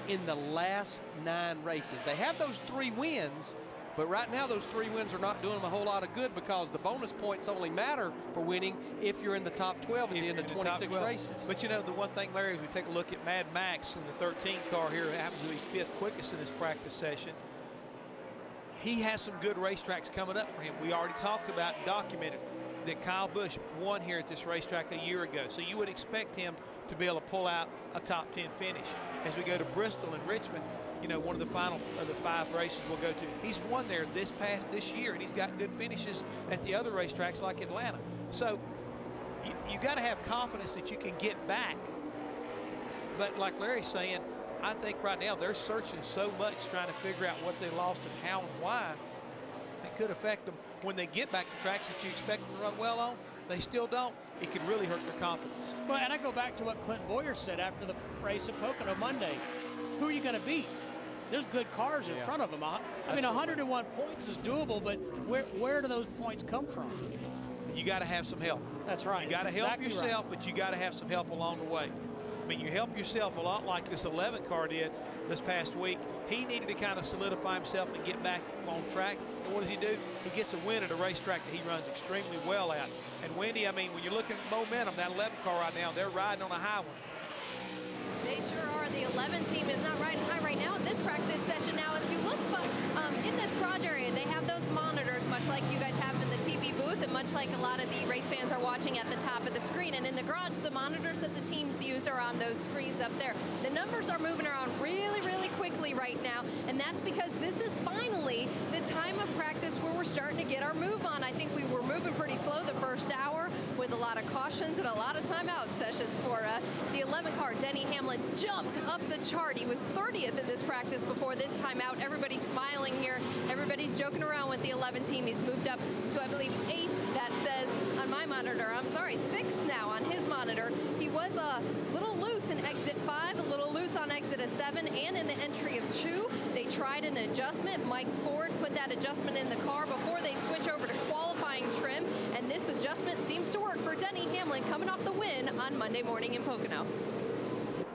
Speaker 7: in the last 9 races. They have those 3 wins, but right now those 3 wins are not doing them a whole lot of good because the bonus points only matter for winning if you're in the top 12 at the end of 26 races.
Speaker 9: But you know, the one thing, Larry, as we take a look at Mad Max in the 13 car here, happens to be 5th quickest in this practice session. He has some good racetracks coming up for him. We already talked about and documented that Kyle Busch won here at this racetrack a year ago. So you would expect him to be able to pull out a top 10 finish. As we go to Bristol and Richmond, you know, one of the final of the 5 races we'll go to. He's won there this year, and he's got good finishes at the other racetracks like Atlanta. So you got to have confidence that you can get back. But like Larry's saying, I think right now they're searching so much trying to figure out what they lost and how and why. It could affect them when they get back to tracks that you expect them to run well on. They still don't. It could really hurt their confidence.
Speaker 8: Well, and I go back to what Clint Bowyer said after the race at Pocono Monday. Who are you going to beat? There's good cars in front of them. I mean, 101 points is doable, but where do those points come from?
Speaker 9: You got to have some help.
Speaker 8: That's right.
Speaker 9: You got to help yourself, but you got to have some help along the way. I mean, you help yourself a lot like this 11 car did this past week. He needed to kind of solidify himself and get back on track. And what does he do? He gets a win at a racetrack that he runs extremely well at. And Wendy, I mean, when you're looking at momentum, that 11 car right now, they're riding on a high one.
Speaker 10: They sure are. The 11 team is not riding high right now in this practice session. Now, if you look in this garage area, they have those monitors, much like you guys have in the TV booth, and much like a lot of the race fans are watching at the top of the screen. And in the garage, the monitors that the teams use are on those screens up there. The numbers are moving around really, really quickly right now, and that's because this is finally the time of practice where we're starting to get our move on. I think we were moving pretty slow the first hour with a lot of cautions and a lot of timeout sessions for us. The 11 car, Denny Hamlin, jumped up the chart. He was 30th in this practice before this timeout. Everybody's smiling here. Everybody's joking around with the 11 team. He's moved up to, I believe, 8th. That says on my monitor. I'm sorry, 6th now on his monitor. He was a little loose in exit 5, a little loose on exit 7, and in the entry of 2. They tried an adjustment. Mike Ford put that adjustment in the car before they switch over to qualifying trim, and this adjustment seems to work for Denny Hamlin coming off the win on Monday morning in Pocono.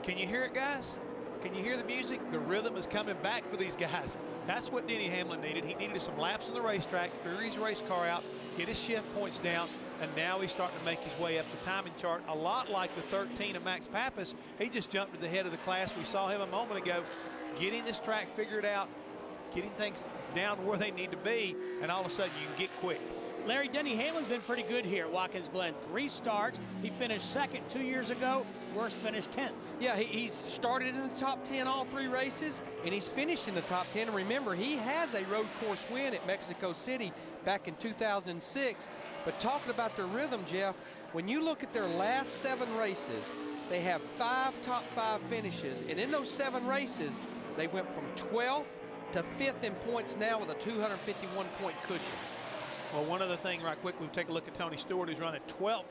Speaker 9: Can you hear it, guys? Can you hear the music? The rhythm is coming back for these guys. That's what Denny Hamlin needed. He needed some laps on the racetrack, figure his race car out, get his shift points down, and now he's starting to make his way up the timing chart, a lot like the 13 of Max Pappas. He just jumped to the head of the class. We saw him a moment ago getting this track figured out, getting things down where they need to be, and all of a sudden you can get quick.
Speaker 8: Larry, Denny Hamlin's been pretty good here at Watkins Glen. 3 starts. He finished 2nd 2 years ago. Worst finished 10th.
Speaker 7: Yeah, he's started in the top 10 all 3 races, and he's finished in the top 10. And remember, he has a road course win at Mexico City back in 2006. But talking about their rhythm, Jeff, when you look at their last 7 races, they have 5 top 5 finishes. And in those 7 races, they went from 12th to 5th in points now with a 251-point cushion.
Speaker 9: Well, one other thing right quick, we'll take a look at Tony Stewart, who's running 12th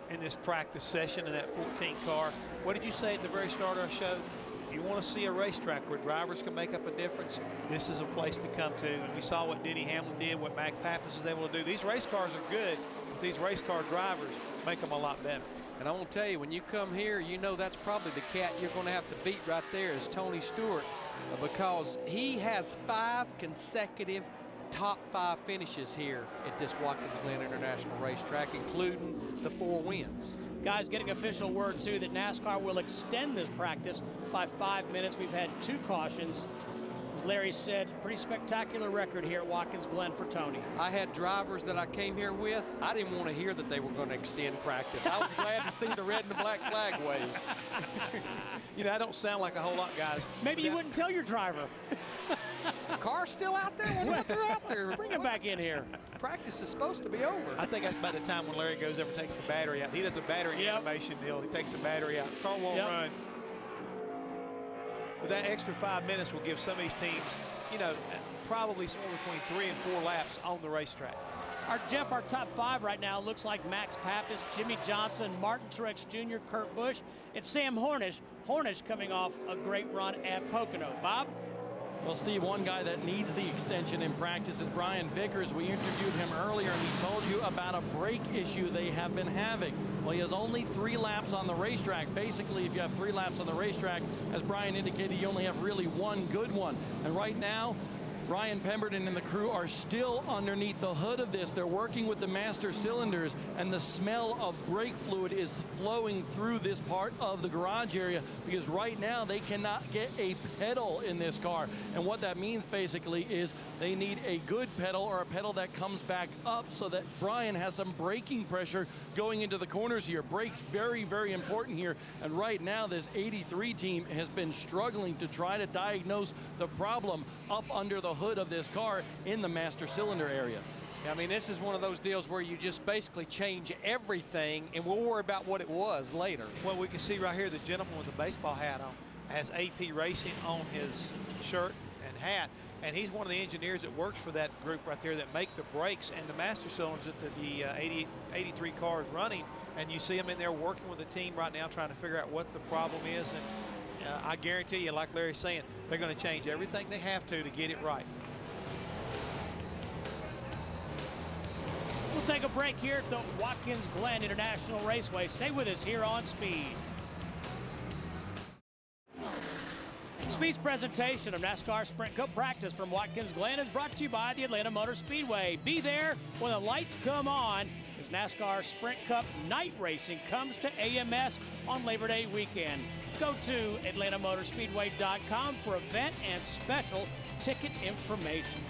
Speaker 9: in this practice session in that 14 car. What did you say at the very start of our show? If you want to see a racetrack where drivers can make up a difference, this is a place to come to. And we saw what Denny Hamlin did, what Max Pappas is able to do. These race cars are good, but these race car drivers make them a lot better.
Speaker 7: And I want to tell you, when you come here, you know that's probably the cat you're going to have to beat right there is Tony Stewart, because he has 5 consecutive top 5 finishes here at this Watkins Glen International Racetrack, including the 4 wins.
Speaker 8: Guys, getting official word, too, that NASCAR will extend this practice by 5 minutes. We've had 2 cautions. As Larry said, pretty spectacular record here at Watkins Glen for Tony.
Speaker 7: I had drivers that I came here with. I didn't want to hear that they were going to extend practice. I was glad to see the red and the black flag wave.
Speaker 9: You know, I don't sound like a whole lot, guys.
Speaker 8: Maybe you wouldn't tell your driver.
Speaker 7: Car's still out there? I wonder what they're out there.
Speaker 8: Bring him back in here.
Speaker 7: Practice is supposed to be over.
Speaker 9: I think that's about the time when Larry goes over and takes the battery out. He does a battery animation deal. He takes the battery out. The car won't run. But that extra 5 minutes will give some of these teams, you know, probably somewhere between 3 and 4 laps on the racetrack.
Speaker 8: Jeff, our top 5 right now looks like Max Pappas, Jimmy Johnson, Martin Truex Jr., Kurt Busch, and Sam Hornish. Hornish coming off a great run at Pocono. Bob?
Speaker 12: Well, Steve, one guy that needs the extension in practice is Brian Vickers. We interviewed him earlier, and he told you about a brake issue they have been having. Well, he has only 3 laps on the racetrack. Basically, if you have 3 laps on the racetrack, as Brian indicated, you only have really 1 good one. And right now, Brian Pemberton and the crew are still underneath the hood of this. They're working with the master cylinders, and the smell of brake fluid is flowing through this part of the garage area because right now they cannot get a pedal in this car. And what that means basically is they need a good pedal or a pedal that comes back up so that Brian has some braking pressure going into the corners here. Brakes very, very important here. And right now this 83 team has been struggling to try to diagnose the problem up under the hood of this car in the master cylinder area.
Speaker 7: I mean, this is one of those deals where you just basically change everything, and we'll worry about what it was later.
Speaker 9: Well, we can see right here the gentleman with the baseball hat on has AP Racing on his shirt and hat, and he's one of the engineers that works for that group right there that make the brakes and the master cylinders that the 83 car is running. And you see him in there working with the team right now trying to figure out what the problem is. And I guarantee you, like Larry's saying, they're going to change everything they have to get it right.
Speaker 8: We'll take a break here at the Watkins Glen International Raceway. Stay with us here on Speed. Speed's presentation of NASCAR Sprint Cup practice from Watkins Glen is brought to you by the Atlanta Motor Speedway. Be there when the lights come on as NASCAR Sprint Cup night racing comes to AMS on Labor Day weekend. Go to atlantamotorspeedway.com for event and special ticket information.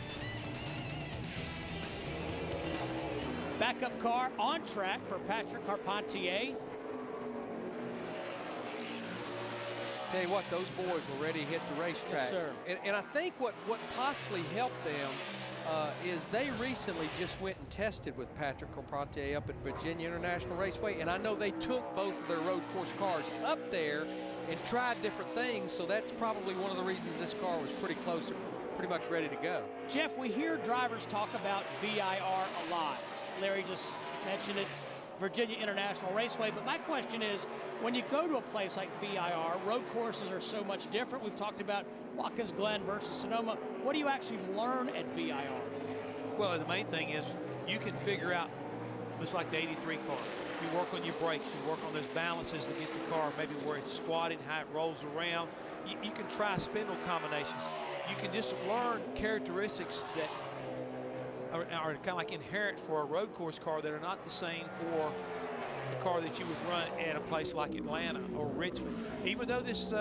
Speaker 8: Backup car on track for Patrick Carpentier.
Speaker 7: Tell you what, those boys were ready to hit the racetrack.
Speaker 8: Yes, sir.
Speaker 7: And I think what possibly helped them is they recently just went and tested with Patrick Carpentier up at Virginia International Raceway, and I know they took both of their road course cars up there and tried different things, so that's probably one of the reasons this car was pretty close, pretty much ready to go.
Speaker 8: Jeff, we hear drivers talk about VIR a lot. Larry just mentioned it, Virginia International Raceway, but my question is, when you go to a place like VIR, road courses are so much different. We've talked about Watkins Glen versus Sonoma. What do you actually learn at VIR?
Speaker 9: Well, the main thing is you can figure out, just like the 83 car, you work on your brakes, you work on those balances to get the car maybe where it's squatting, how it rolls around. You can try spindle combinations. You can just learn characteristics that are kind of like inherent for a road course car that are not the same for the car that you would run at a place like Atlanta or Richmond. Even though this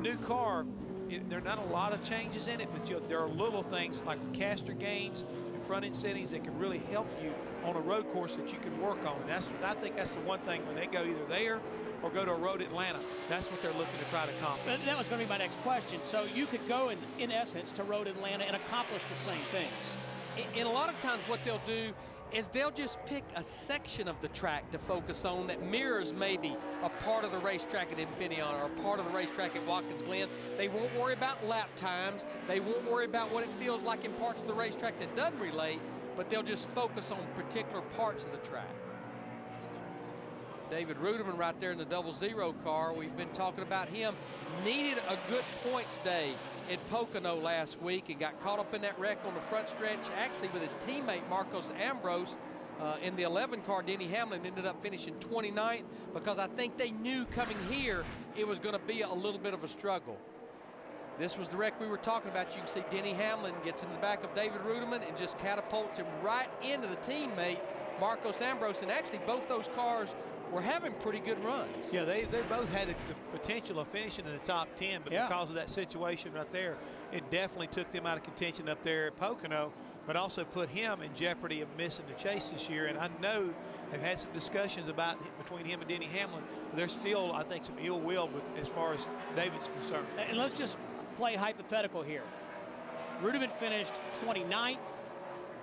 Speaker 9: new car, there are not a lot of changes in it, but there are little things like caster gains and front end settings that can really help you on a road course that you can work on. I think that's the one thing when they go either there or go to a road Atlanta, that's what they're looking to try to accomplish.
Speaker 8: That was going to be my next question. So you could go in essence to road Atlanta and accomplish the same things.
Speaker 7: And a lot of times what they'll do is they'll just pick a section of the track to focus on that mirrors maybe a part of the racetrack at Infineon or a part of the racetrack at Watkins Glen. They won't worry about lap times. They won't worry about what it feels like in parts of the racetrack that doesn't relate, but they'll just focus on particular parts of the track. David Ruderman right there in the 00 car. We've been talking about him. Needed a good points day at Pocono last week and got caught up in that wreck on the front stretch, actually with his teammate Marcos Ambrose. In the 11 car, Denny Hamlin ended up finishing 29th because I think they knew coming here it was going to be a little bit of a struggle. This was the wreck we were talking about. You can see Denny Hamlin gets in the back of David Ruderman and just catapults him right into the teammate Marcos Ambrose. And actually both those cars were having pretty good runs.
Speaker 9: Yeah, they both had the potential of finishing in the top 10, but because of that situation right there, it definitely took them out of contention up there at Pocono, but also put him in jeopardy of missing the chase this year. And I know they've had some discussions about between him and Denny Hamlin, but there's still, I think, some ill will as far as David's concerned.
Speaker 8: And let's just play hypothetical here. Ruderman finished 29th.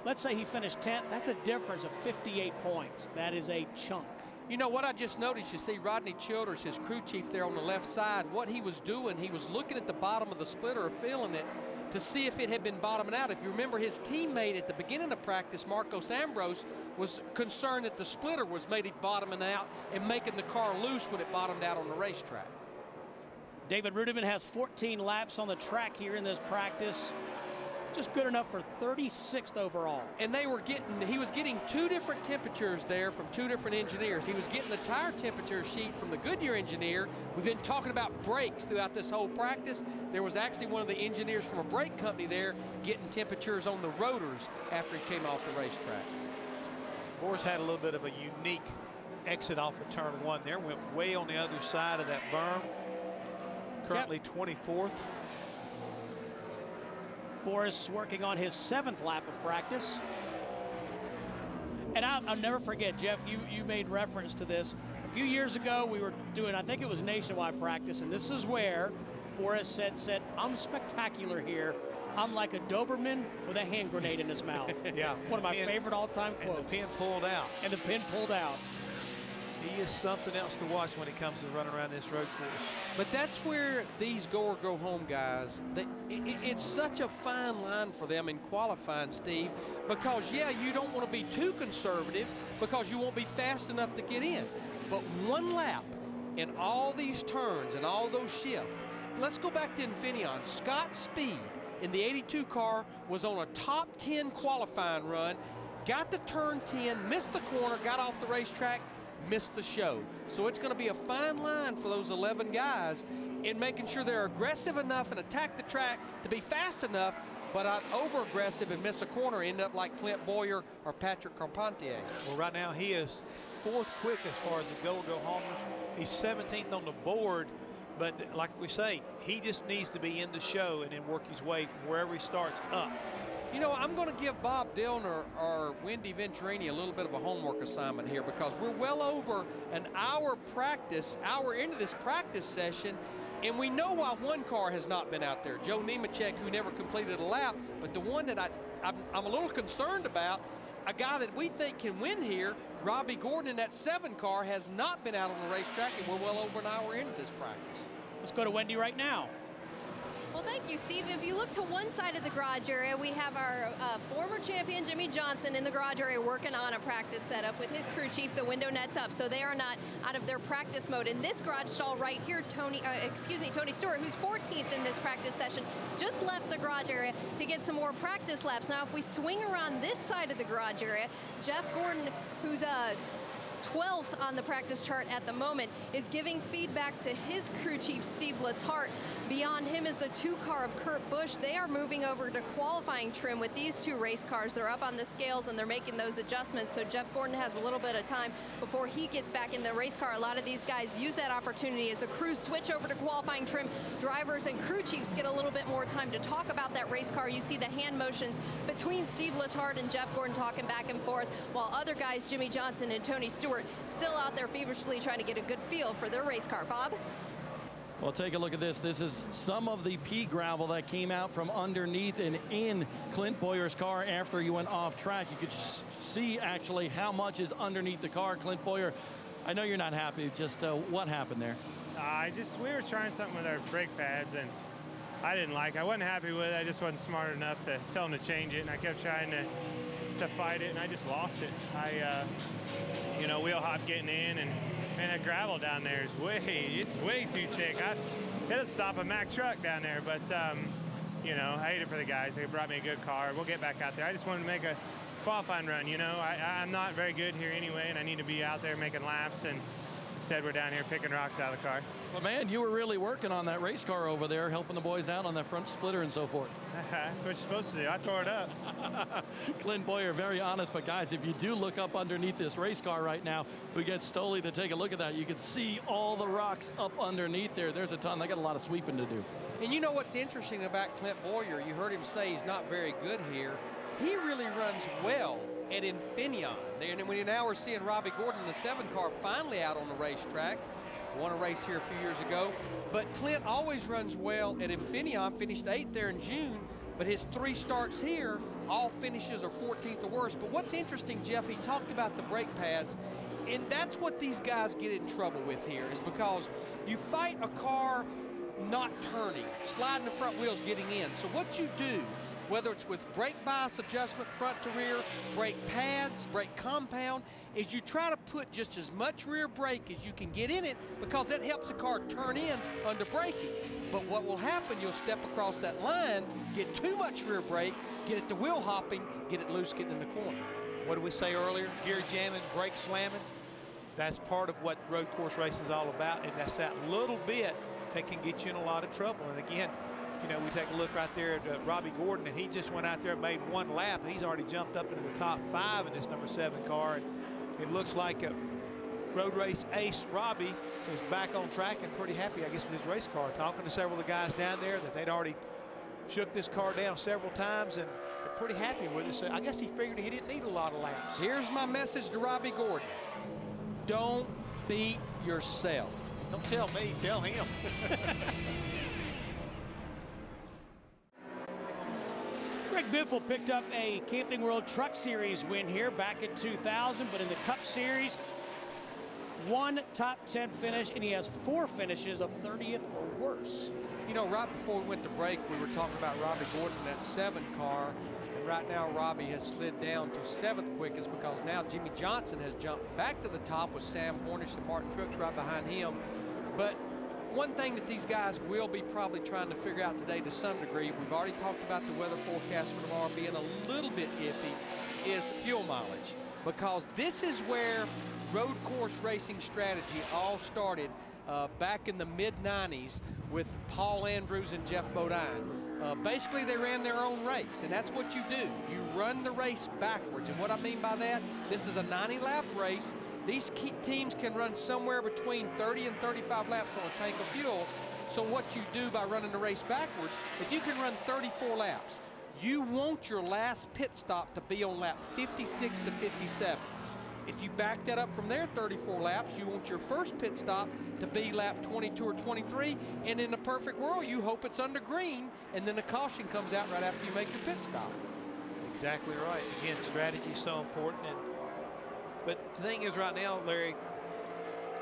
Speaker 8: Let's say he finished 10th. That's a difference of 58 points. That is a chunk.
Speaker 7: You know what I just noticed? You see Rodney Childers, his crew chief there on the left side. What he was doing, he was looking at the bottom of the splitter or feeling it to see if it had been bottoming out. If you remember, his teammate at the beginning of practice, Marcos Ambrose, was concerned that the splitter was maybe bottoming out and making the car loose when it bottomed out on the racetrack.
Speaker 8: David Rudiman has 14 laps on the track here in this practice. Just good enough for 36th overall.
Speaker 7: And he was getting 2 different temperatures there from 2 different engineers. He was getting the tire temperature sheet from the Goodyear engineer. We've been talking about brakes throughout this whole practice. There was actually one of the engineers from a brake company there getting temperatures on the rotors after he came off the racetrack.
Speaker 9: Boyer's had a little bit of a unique exit off of turn 1 there. Went way on the other side of that berm. Currently 24th.
Speaker 8: Boris working on his 7th lap of practice. And I'll never forget, Jeff, you made reference to this. A few years ago, we were doing, I think it was nationwide practice, and this is where Boris said, I'm spectacular here. I'm like a Doberman with a hand grenade in his mouth.
Speaker 9: Yeah.
Speaker 8: One of my favorite all-time quotes.
Speaker 9: And the pin pulled out.
Speaker 8: And the pin pulled out.
Speaker 9: He is something else to watch when it comes to running around this road course.
Speaker 7: But that's where these go or go home guys, it's such a fine line for them in qualifying, Steve, because yeah, you don't want to be too conservative because you won't be fast enough to get in. But 1 lap in all these turns and all those shifts. Let's go back to Infineon. Scott Speed in the 82 car was on a top 10 qualifying run, got to turn 10, missed the corner, got off the racetrack, missed the show. So it's going to be a fine line for those 11 guys in making sure they're aggressive enough and attack the track to be fast enough, but not over-aggressive and miss a corner, end up like Clint Bowyer or Patrick Carpentier.
Speaker 9: Well, right now he is 4th quick as far as the go-homers. He's 17th on the board, but like we say, he just needs to be in the show and then work his way from wherever he starts up.
Speaker 7: You know, I'm going to give Bob Dillner or Wendy Venturini a little bit of a homework assignment here because we're well over an hour into this practice session, and we know why 1 car has not been out there. Joe Nemechek, who never completed a lap, but the one that I'm a little concerned about, a guy that we think can win here, Robbie Gordon in that 7 car, has not been out on the racetrack, and we're well over an hour into this practice.
Speaker 8: Let's go to Wendy right now.
Speaker 10: Well, thank you, Steve. If you look to one side of the garage area, we have our former champion, Jimmy Johnson, in the garage area working on a practice setup with his crew chief, the window nets up, so they are not out of their practice mode. In this garage stall right here, Tony Stewart, who's 14th in this practice session, just left the garage area to get some more practice laps. Now, if we swing around this side of the garage area, Jeff Gordon, who's 12th on the practice chart at the moment, is giving feedback to his crew chief, Steve Letarte. Beyond him is the 2 car of Kurt Busch. They are moving over to qualifying trim with these 2 race cars. They're up on the scales and they're making those adjustments. So Jeff Gordon has a little bit of time before he gets back in the race car. A lot of these guys use that opportunity as the crews switch over to qualifying trim. Drivers and crew chiefs get a little bit more time to talk about that race car. You see the hand motions between Steve Letarte and Jeff Gordon talking back and forth, while other guys, Jimmy Johnson and Tony Stewart, still out there feverishly trying to get a good feel for their race car. Bob?
Speaker 12: Well, take a look at this. This is some of the pea gravel that came out from underneath and in Clint Bowyer's car after he went off track. You could see actually how much is underneath the car. Clint Bowyer, I know you're not happy. Just what happened there?
Speaker 17: We were trying something with our brake pads, and I didn't like it. I wasn't happy with it. I just wasn't smart enough to tell them to change it, and I kept trying to fight it, and I just lost it. Wheel hop getting in, and that gravel down there is way too thick. It'll stop a Mack truck down there, but I hate it for the guys. They brought me a good car. We'll get back out there. I just wanted to make a qualifying run. I'm not very good here anyway, and I need to be out there making laps, and instead we're down here picking rocks out of the car.
Speaker 12: Well, man, you were really working on that race car over there, helping the boys out on that front splitter and so forth.
Speaker 17: That's what you're supposed to do. I tore it up.
Speaker 12: Clint Bowyer, very honest, but guys, if you do look up underneath this race car right now, we get Stoley to take a look at that. You can see all the rocks up underneath there. There's a ton. They got a lot of sweeping to do.
Speaker 7: And you know what's interesting about Clint Bowyer? You heard him say he's not very good here. He really runs well at Infineon. And when now we're seeing Robbie Gordon in the 7 car finally out on the racetrack. Won a race here a few years ago. But Clint always runs well at Infineon, finished 8th there in June, but his 3 starts here, all finishes are 14th or worse. But what's interesting, Jeff, he talked about the brake pads, and that's what these guys get in trouble with here, is because you fight a car not turning, sliding the front wheels, getting in. So what you do whether it's with brake bias adjustment front to rear, brake pads, brake compound, is you try to put just as much rear brake as you can get in it, because that helps the car turn in under braking. But what will happen, you'll step across that line, get too much rear brake, get it to wheel hopping, get it loose getting in the corner.
Speaker 9: What did we say earlier? Gear jamming, brake slamming. That's part of what road course racing is all about, and that's that little bit that can get you in a lot of trouble. And again, you know, we take a look right there at Robbie Gordon, and he just went out there and made one lap, and he's already jumped up into the top 5 in this number 7 car. And it looks like a road race ace Robbie is back on track and pretty happy, I guess, with his race car. Talking to several of the guys down there that they'd already shook this car down several times, and they're pretty happy with it. So I guess he figured he didn't need a lot of laps.
Speaker 7: Here's my message to Robbie Gordon. Don't beat yourself.
Speaker 9: Don't tell me, tell him.
Speaker 8: Greg Biffle picked up a Camping World Truck Series win here back in 2000, but in the Cup Series, 1 top 10 finish, and he has 4 finishes of 30th or worse.
Speaker 7: You know, right before we went to break, we were talking about Robbie Gordon in that 7 car. And right now, Robbie has slid down to 7th quickest, because now Jimmy Johnson has jumped back to the top with Sam Hornish and Martin Truex right behind him. But one thing that these guys will be probably trying to figure out today to some degree, we've already talked about the weather forecast for tomorrow being a little bit iffy, is fuel mileage. Because this is where road course racing strategy all started back in the mid-90s with Paul Andrews and Jeff Bodine. Basically, they ran their own race, and that's what you do. You run the race backwards, and what I mean by that, this is a 90-lap race. These teams can run somewhere between 30 and 35 laps on a tank of fuel. So what you do by running the race backwards, if you can run 34 laps, you want your last pit stop to be on lap 56 to 57. If you back that up from there 34 laps, you want your first pit stop to be lap 22 or 23, and in the perfect world, you hope it's under green, and then the caution comes out right after you make your pit stop.
Speaker 9: Exactly right. Again, strategy is so important. But the thing is right now, Larry,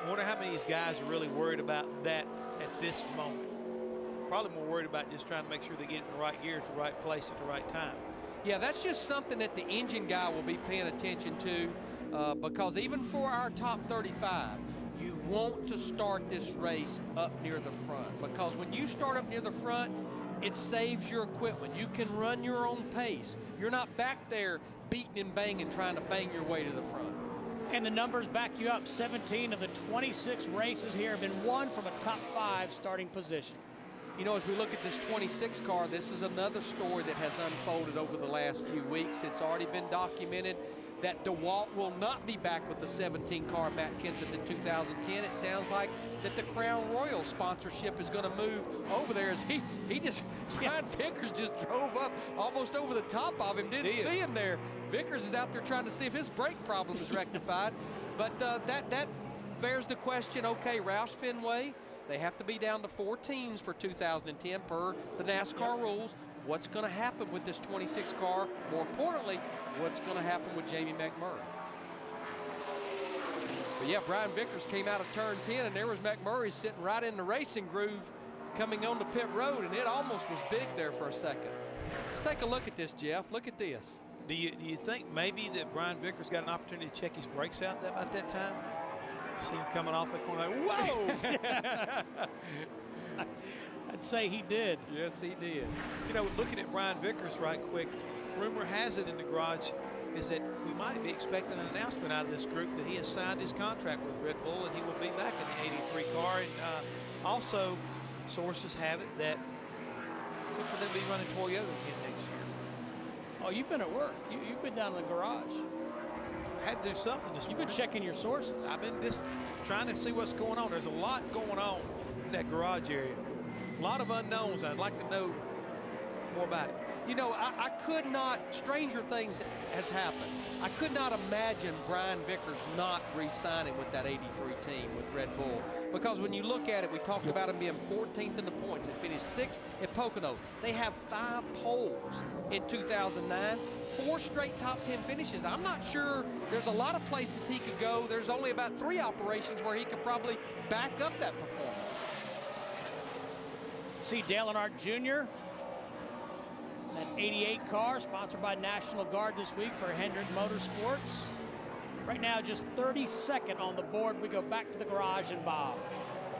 Speaker 9: I wonder how many of these guys are really worried about that at this moment. Probably more worried about just trying to make sure they get in the right gear at the right place at the right time.
Speaker 7: Yeah, that's just something that the engine guy will be paying attention to. Because even for our top 35, you want to start this race up near the front. Because when you start up near the front, it saves your equipment. You can run your own pace. You're not back there beating and banging, trying to bang your way to the front.
Speaker 8: And the numbers back you up. 17 of the 26 races here have been won from a top 5 starting position.
Speaker 7: You know, as we look at this 26 car, this is another story that has unfolded over the last few weeks. It's already been documented that DeWalt will not be back with the 17 car Matt Kenseth in 2010. It sounds like that the Crown Royal sponsorship is going to move over there, as he just, Brian Vickers just drove up almost over the top of him. Didn't see him there. Vickers is out there trying to see if his brake problem is rectified. But that bears the question, okay, Roush Fenway, they have to be down to 4 teams for 2010 per the NASCAR rules. What's going to happen with this 26 car? More importantly, what's going to happen with Jamie McMurray? But yeah, Brian Vickers came out of turn 10, and there was McMurray sitting right in the racing groove coming on the pit road, and it almost was big there for a second. Let's take a look at this, Jeff. Look at this.
Speaker 9: Do you think maybe that Brian Vickers got an opportunity to check his brakes out about that time? See him coming off the corner, like, whoa!
Speaker 8: I'd say he did.
Speaker 7: Yes, he did.
Speaker 9: You know, looking at Brian Vickers right quick, rumor has it in the garage is that we might be expecting an announcement out of this group that he has signed his contract with Red Bull and he will be back in the 83 car. And also, sources have it that look for them to be running Toyota again next year.
Speaker 8: Oh, you've been at work. You've been down in the garage.
Speaker 9: I had to do something this morning.
Speaker 8: You've been checking your sources.
Speaker 9: I've been just trying to see what's going on. There's a lot going on in that garage area. A lot of unknowns. I'd like to know more about it.
Speaker 7: You know, I could not, stranger things has happened. I could not imagine Brian Vickers not re-signing with that 83 team with Red Bull. Because when you look at it, we talked about him being 14th in the points. They finished 6th at Pocono. They have 5 poles in 2009. 4 straight top 10 finishes. I'm not sure there's a lot of places he could go. There's only about 3 operations where he could probably back up that performance.
Speaker 8: See Dale Earnhardt Jr. That 88 car, sponsored by National Guard this week for Hendrick Motorsports. Right now, just 32nd on the board. We go back to the garage and Bob.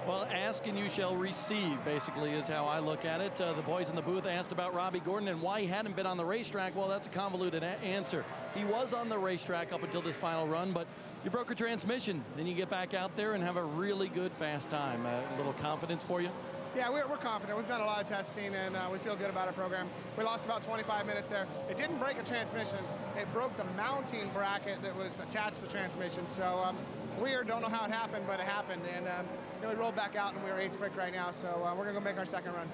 Speaker 12: Well, ask and you shall receive, basically, is how I look at it. The boys in the booth asked about Robbie Gordon and why he hadn't been on the racetrack. Well, that's a convoluted answer. He was on the racetrack up until this final run, but you broke a transmission. Then you get back out there and have a really good fast time. A little confidence for you?
Speaker 18: Yeah, we're confident. We've done a lot of testing, and we feel good about our program. We lost about 25 minutes there. It didn't break a transmission. It broke the mounting bracket that was attached to the transmission. So we don't know how it happened, but it happened. And we rolled back out, and we were 8th quick right now. So we're going to go make our second run.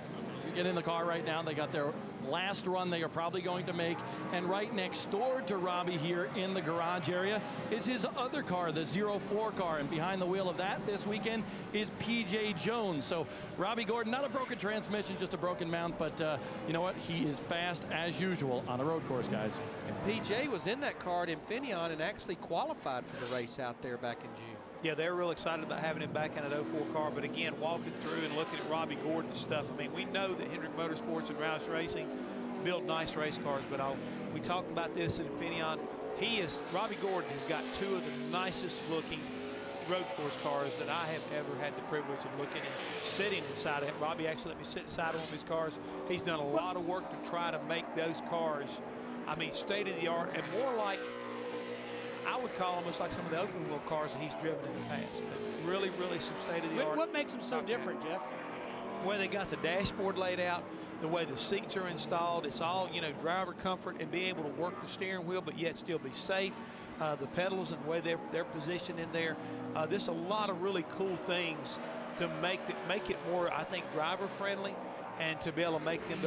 Speaker 12: You get in the car right now. They got their last run they are probably going to make. And right next door to Robbie here in the garage area is his other car, the 04 car. And behind the wheel of that this weekend is P.J. Jones. So Robbie Gordon, not a broken transmission, just a broken mount. But you know what? He is fast as usual on a road course, guys.
Speaker 7: And P.J. was in that car at Infineon and actually qualified for the race out there back in June.
Speaker 9: Yeah, they're real excited about having him back in that 04 car. But again, walking through and looking at Robbie Gordon's stuff, I mean, we know that Hendrick Motorsports and Roush Racing build nice race cars, but we talked about this at Infineon. Robbie Gordon has got two of the nicest looking road course cars that I have ever had the privilege of looking and sitting inside of. Robbie actually let me sit inside of one of his cars. He's done a lot of work to try to make those cars, I mean, state of the art and more like, I would call almost like some of the open wheel cars that he's driven in the past. Really, really some state of the art.
Speaker 8: What makes them so different, Jeff?
Speaker 9: The way they got the dashboard laid out, the way the seats are installed, it's all, driver comfort and being able to work the steering wheel, but yet still be safe. The pedals and the way they're positioned in there. There's a lot of really cool things to make it more, I think, driver friendly. And to be able to make them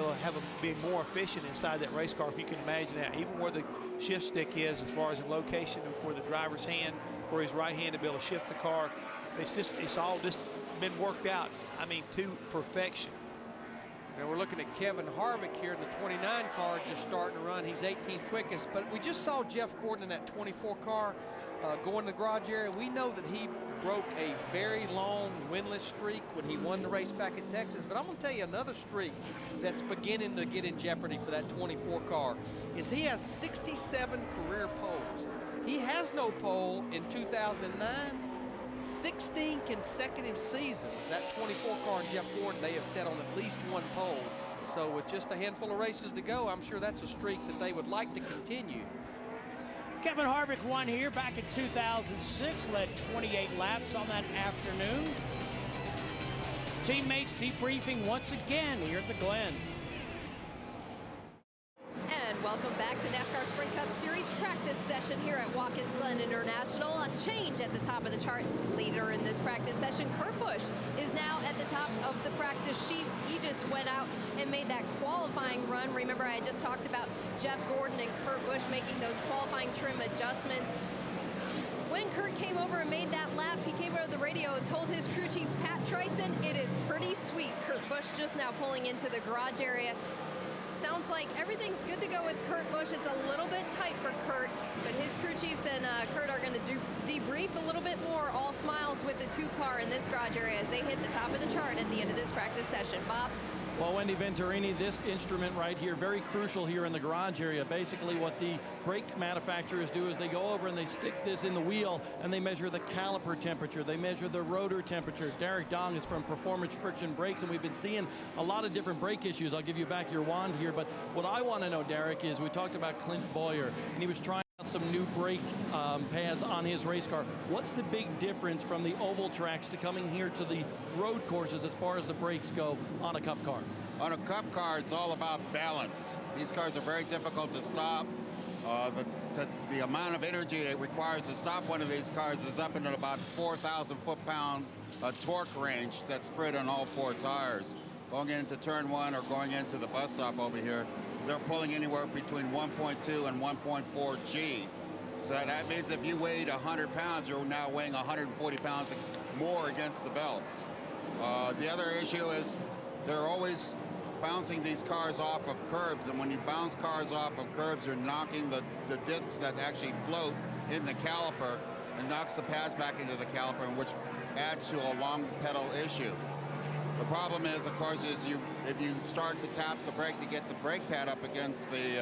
Speaker 9: be more efficient inside that race car, if you can imagine that. Even where the shift stick is, as far as the location of where the driver's hand, for his right hand to be able to shift the car, it's all just been worked out, I mean, to perfection.
Speaker 7: And we're looking at Kevin Harvick here in the 29 car, just starting to run. He's 18th quickest, but we just saw Jeff Gordon in that 24 car go in the garage area. We know that he broke a very long winless streak when he won the race back in Texas, but I'm going to tell you another streak that's beginning to get in jeopardy for that 24 car is he has 67 career poles. He has no pole in 2009. 16 consecutive seasons, that 24 car and Jeff Gordon, they have set on at least one pole. So with just a handful of races to go, I'm sure that's a streak that they would like to continue.
Speaker 8: Kevin Harvick won here back in 2006, led 28 laps on that afternoon. Teammates debriefing once again here at the Glen.
Speaker 10: And welcome back to NASCAR Sprint Cup Series practice session here at Watkins Glen International. A change at the top of the chart. Leader in this practice session, Kurt Busch, is now at the top of the practice sheet. He just went out and made that qualifying run. Remember, I just talked about Jeff Gordon and Kurt Busch making those qualifying trim adjustments. When Kurt came over and made that lap, he came over the radio and told his crew chief, Pat Tryson, it is pretty sweet. Kurt Busch just now pulling into the garage area. Sounds like everything's good to go with Kurt Busch. It's a little bit tight for Kurt, but his crew chiefs and Kurt are going to debrief a little bit more. All smiles with the 2 car in this garage area as they hit the top of the chart at the end of this practice session. Bob?
Speaker 12: Well, Wendy Venturini, this instrument right here, very crucial here in the garage area. Basically, what the brake manufacturers do is they go over and they stick this in the wheel and they measure the caliper temperature. They measure the rotor temperature. Derek Dong is from Performance Friction Brakes, and we've been seeing a lot of different brake issues. I'll give you back your wand here, but what I want to know, Derek, is we talked about Clint Bowyer, and he was trying out some new brake pads on his race car. What's the big difference from the oval tracks to coming here to the road courses as far as the brakes go on a Cup car?
Speaker 19: On a Cup car, it's all about balance. These cars are very difficult to stop. The amount of energy it requires to stop one of these cars is up into about 4,000 foot-pound torque range that's spread on all 4 tires. Going into turn 1 or going into the bus stop over here, they're pulling anywhere between 1.2 and 1.4 G. So that means if you weighed 100 pounds, you're now weighing 140 pounds more against the belts. The other issue is they're always bouncing these cars off of curbs, and when you bounce cars off of curbs, you're knocking the discs that actually float in the caliper and knocks the pads back into the caliper, which adds to a long pedal issue. The problem is, of course, is if you start to tap the brake to get the brake pad up against the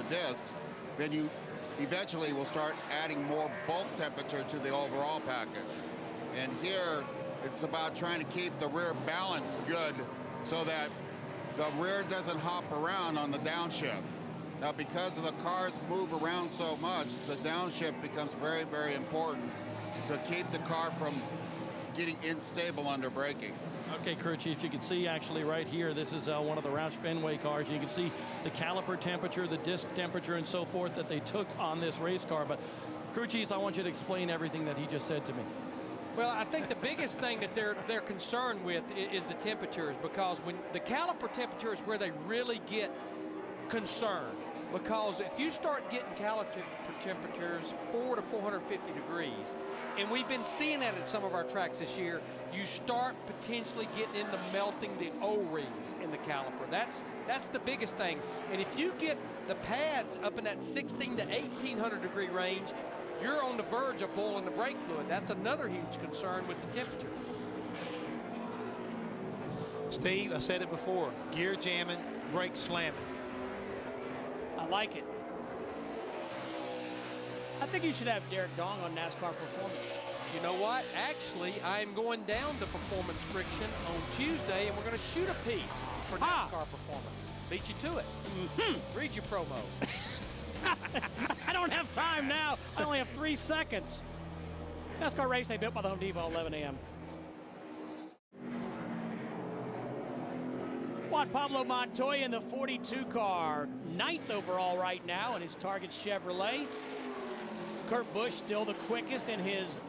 Speaker 19: discs, then you eventually will start adding more bulk temperature to the overall package. And here, it's about trying to keep the rear balance good so that the rear doesn't hop around on the downshift. Now, because the cars move around so much, the downshift becomes very, very important to keep the car from getting unstable under braking.
Speaker 12: Okay, crew chief, you can see actually right here, this is one of the Roush Fenway cars. You can see the caliper temperature, the disc temperature, and so forth that they took on this race car. But crew chiefs, I want you to explain everything that he just said to me.
Speaker 7: Well, I think the biggest thing that they're concerned with is the temperatures, because when the caliper temperature is where they really get concerned. Because if you start getting caliper temperatures 400 to 450 degrees, and we've been seeing that at some of our tracks this year, you start potentially getting into melting the O-rings in the caliper. That's the biggest thing. And if you get the pads up in that 16 to 1800 degree range, you're on the verge of boiling the brake fluid. That's another huge concern with the temperatures.
Speaker 9: Steve, I said it before, gear jamming, brake slamming.
Speaker 8: I like it. I think you should have Derek Dong on NASCAR Performance.
Speaker 7: You know what? Actually, I'm going down to Performance Friction on Tuesday, and we're going to shoot a piece for NASCAR Performance. Beat you to it. Read your promo.
Speaker 8: I don't have time now. I only have 3 seconds. NASCAR race day built by the Home Depot, 11 a.m. Juan Pablo Montoya in the 42 car, 9th overall right now in his Target Chevrolet. Kurt Busch still the quickest in his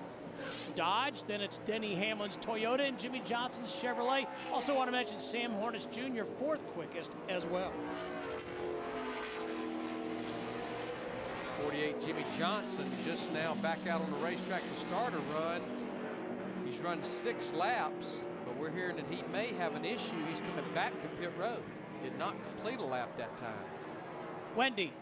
Speaker 8: Dodge. Then it's Denny Hamlin's Toyota and Jimmy Johnson's Chevrolet. Also want to mention Sam Hornish Jr., 4th quickest as well.
Speaker 7: 48 Jimmy Johnson just now back out on the racetrack to start a run. He's run 6 laps, but we're hearing that he may have an issue. He's coming back to pit road. Did not complete a lap that time.
Speaker 8: Wendy.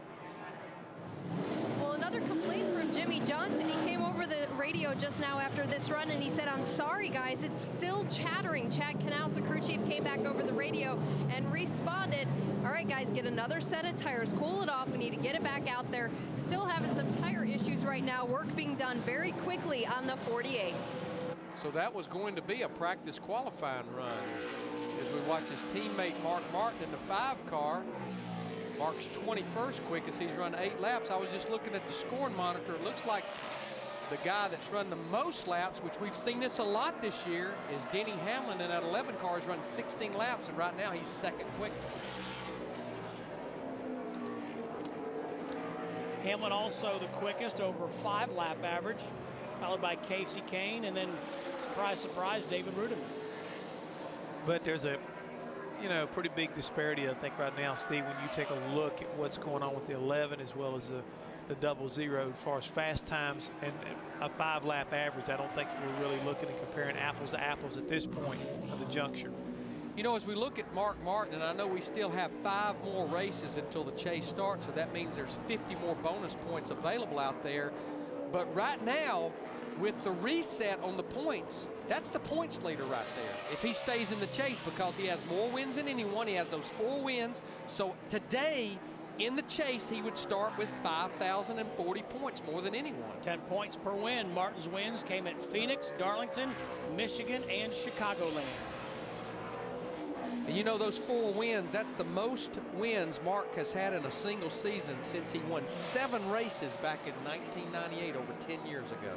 Speaker 10: Well, another complaint from Jimmy Johnson. He came over the radio just now after this run and he said, "I'm sorry, guys, it's still chattering." Chad Knaus, the crew chief, came back over the radio and responded, "All right, guys, get another set of tires, cool it off. We need to get it back out there." Still having some tire issues right now. Work being done very quickly on the 48.
Speaker 7: So that was going to be a practice qualifying run as we watch his teammate Mark Martin in the 5 car. Mark's 21st quickest. He's run 8 laps. I was just looking at the scoring monitor. It looks like the guy that's run the most laps, which we've seen this a lot this year, is Denny Hamlin in that 11 car. Has run 16 laps, and right now he's 2nd quickest.
Speaker 8: Hamlin also the quickest, over 5 lap average, followed by Casey Kane, and then surprise, surprise, David Rudiman.
Speaker 9: But there's a pretty big disparity, I think, right now, Steve, when you take a look at what's going on with the 11 as well as the 00 as far as fast times and a 5-lap average. I don't think we're really looking and comparing apples to apples at this point of the juncture.
Speaker 7: You know, as we look at Mark Martin, and I know we still have 5 more races until the chase starts, so that means there's 50 more bonus points available out there. But right now, with the reset on the points, that's the points leader right there. If he stays in the chase, because he has more wins than anyone, he has those 4 wins. So today, in the chase, he would start with 5,040 points, more than anyone.
Speaker 8: 10 points per win. Martin's wins came at Phoenix, Darlington, Michigan, and Chicagoland.
Speaker 7: And you know, those 4 wins, that's the most wins Mark has had in a single season since he won 7 races back in 1998, over 10 years ago.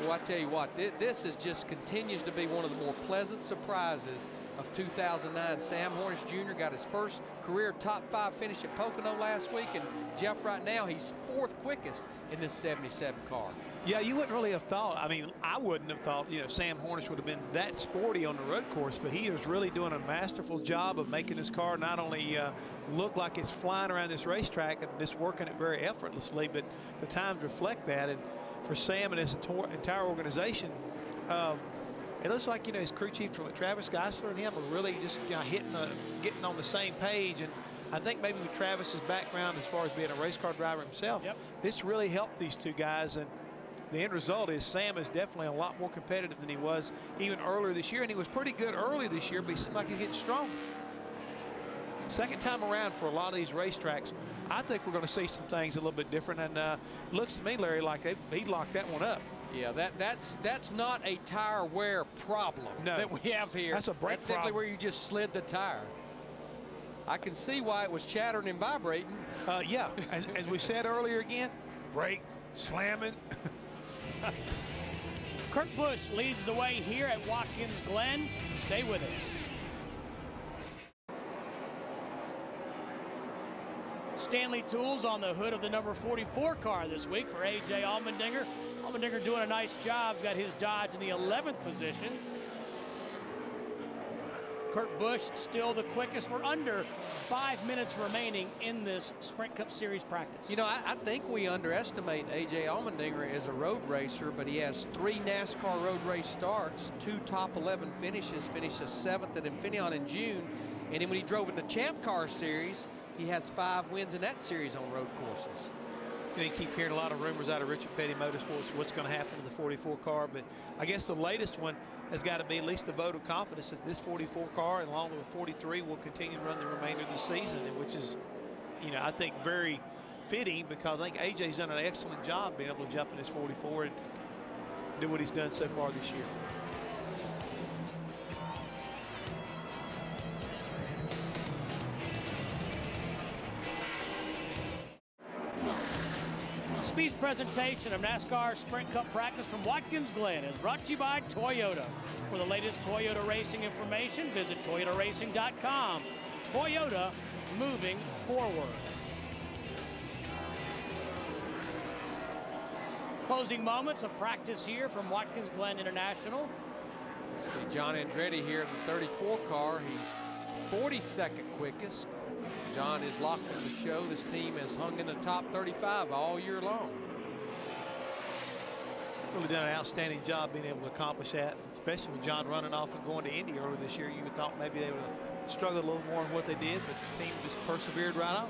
Speaker 7: Well, I tell you what, this is just continues to be one of the more pleasant surprises of 2009. Sam Hornish Jr. got his first career top 5 finish at Pocono last week, and Jeff, right now, he's 4th quickest in this 77 car.
Speaker 9: Yeah, you wouldn't really have thought. I mean, I wouldn't have thought, Sam Hornish would have been that sporty on the road course, but he is really doing a masterful job of making his car not only look like it's flying around this racetrack and just working it very effortlessly, but the times reflect that. And for Sam and his entire organization, it looks like, his crew chief from Travis Geisler and him are really just getting on the same page. And I think maybe with Travis's background as far as being a race car driver himself, this really helped these 2 guys. And the end result is Sam is definitely a lot more competitive than he was even earlier this year, and he was pretty good early this year, but he seemed like he's getting stronger. Second time around for a lot of these racetracks, I think we're going to see some things a little bit different, and looks to me, Larry, like he locked that one up.
Speaker 7: Yeah, that's not a tire wear problem that we have here.
Speaker 9: That's a brake
Speaker 7: That's simply where you just slid the tire. I can see why it was chattering and vibrating.
Speaker 9: Yeah, as we said earlier again, brake, slamming.
Speaker 8: Kurt Busch leads the way here at Watkins Glen. Stay with us. Stanley Tools on the hood of the number 44 car this week for A.J. Allmendinger. Allmendinger doing a nice job. He's got his Dodge in the 11th position. Kurt Busch still the quickest. We're under 5 minutes remaining in this Sprint Cup Series practice.
Speaker 7: You know, I think we underestimate A.J. Allmendinger as a road racer, but he has 3 NASCAR road race starts, 2 top 11 finishes, finished a 7th at Infineon in June, and then when he drove in the Champ Car Series, he has 5 wins in that series on road courses.
Speaker 9: You keep hearing a lot of rumors out of Richard Petty Motorsports, what's going to happen to the 44 car, but I guess the latest one has got to be at least a vote of confidence that this 44 car, along with 43, will continue to run the remainder of the season, which is, I think very fitting, because I think AJ's done an excellent job being able to jump in his 44 and do what he's done so far this year.
Speaker 8: Speed's presentation of NASCAR Sprint Cup practice from Watkins Glen is brought to you by Toyota. For the latest Toyota racing information, visit toyotaracing.com. Toyota, moving forward. Closing moments of practice here from Watkins Glen International.
Speaker 7: See John Andretti here in the 34 car. He's 42nd quickest. John is locked in the show. This team has hung in the top 35 all year long.
Speaker 9: Really done an outstanding job being able to accomplish that, especially with John running off and going to Indy earlier this year. You would thought maybe they would have struggled a little more in what they did, but the team just persevered right on.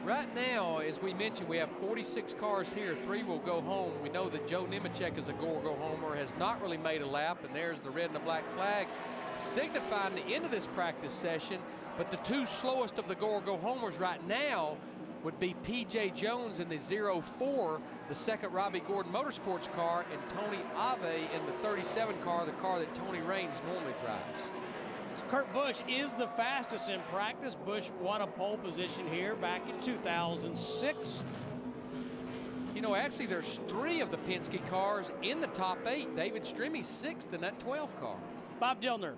Speaker 7: Right now, as we mentioned, we have 46 cars here. 3 will go home. We know that Joe Nemechek is a go-homer, has not really made a lap, and there's the red and the black flag signifying the end of this practice session. But the 2 slowest of the go-homers right now would be P.J. Jones in the 04, the second Robbie Gordon Motorsports car, and Tony Ave in the 37 car, the car that Tony Raines normally drives.
Speaker 8: So Kurt Busch is the fastest in practice. Busch won a pole position here back in 2006.
Speaker 7: You know, actually, there's 3 of the Penske cars in the top 8. David Stremmy's 6th in that 12 car.
Speaker 8: Bob Dillner.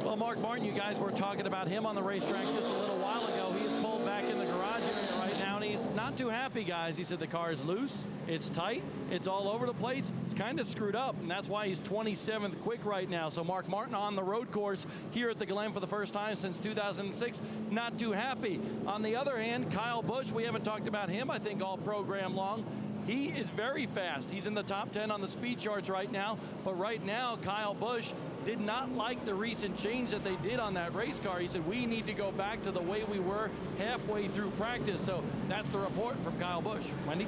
Speaker 12: Well, Mark Martin, you guys were talking about him on the racetrack just a little while ago. He's pulled back in the garage area right now, and he's not too happy, guys. He said the car is loose, it's tight, it's all over the place. It's kind of screwed up, and that's why he's 27th quick right now. So Mark Martin on the road course here at the Glen for the first time since 2006, not too happy. On the other hand, Kyle Busch, we haven't talked about him, I think, all program long. He is very fast. He's in the top 10 on the speed charts right now. But right now, Kyle Busch did not like the recent change that they did on that race car. He said, we need to go back to the way we were halfway through practice. So that's the report from Kyle Busch. Wendy?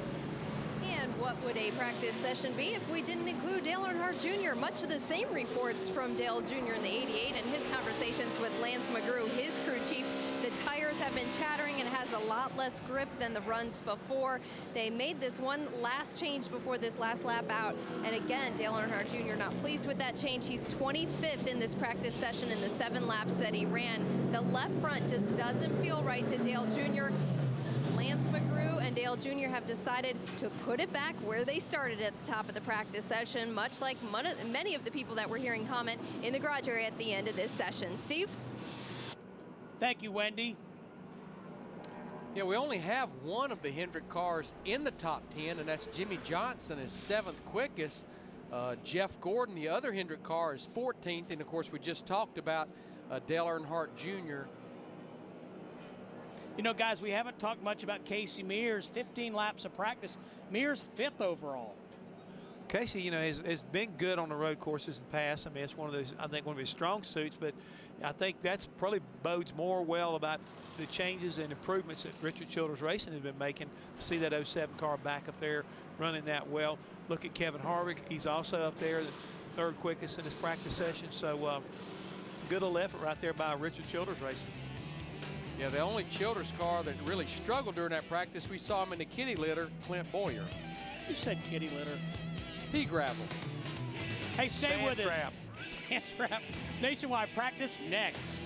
Speaker 10: And what would a practice session be if we didn't include Dale Earnhardt Jr.? Much of the same reports from Dale Jr. in the 88 and his conversations with Lance McGrew, his crew chief. The tires have been chattering and has a lot less grip than the runs before. They made this one last change before this last lap out. And again, Dale Earnhardt Jr. not pleased with that change. He's 25th in this practice session in the 7 laps that he ran. The left front just doesn't feel right to Dale Jr. Lance McGrew and Dale Jr. have decided to put it back where they started at the top of the practice session, much like many of the people that we're hearing comment in the garage area at the end of this session. Steve?
Speaker 8: Thank you, Wendy.
Speaker 7: Yeah, we only have one of the Hendrick cars in the top 10, and that's Jimmy Johnson, is 7th quickest. Jeff Gordon, the other Hendrick car, is 14th, and of course we just talked about Dale Earnhardt Jr.
Speaker 8: You know, guys, we haven't talked much about Casey Mears. 15 laps of practice. Mears 5th overall.
Speaker 9: Casey, you know, has been good on the road courses in the past. I mean, it's one of those, I think, one of his strong suits, but I think that's probably bodes more well about the changes and improvements that Richard Childers Racing has been making. See that 07 car back up there running that well. Look at Kevin Harvick. He's also up there, the third quickest in his practice session. So good little effort right there by Richard Childers Racing.
Speaker 7: Yeah, the only Childers car that really struggled during that practice, we saw him in the kitty litter, Clint Bowyer.
Speaker 8: You said kitty litter.
Speaker 7: Pea gravel.
Speaker 8: Hey, stay
Speaker 9: Sand
Speaker 8: with
Speaker 9: trap.
Speaker 8: us. Sand trap. Nationwide practice next.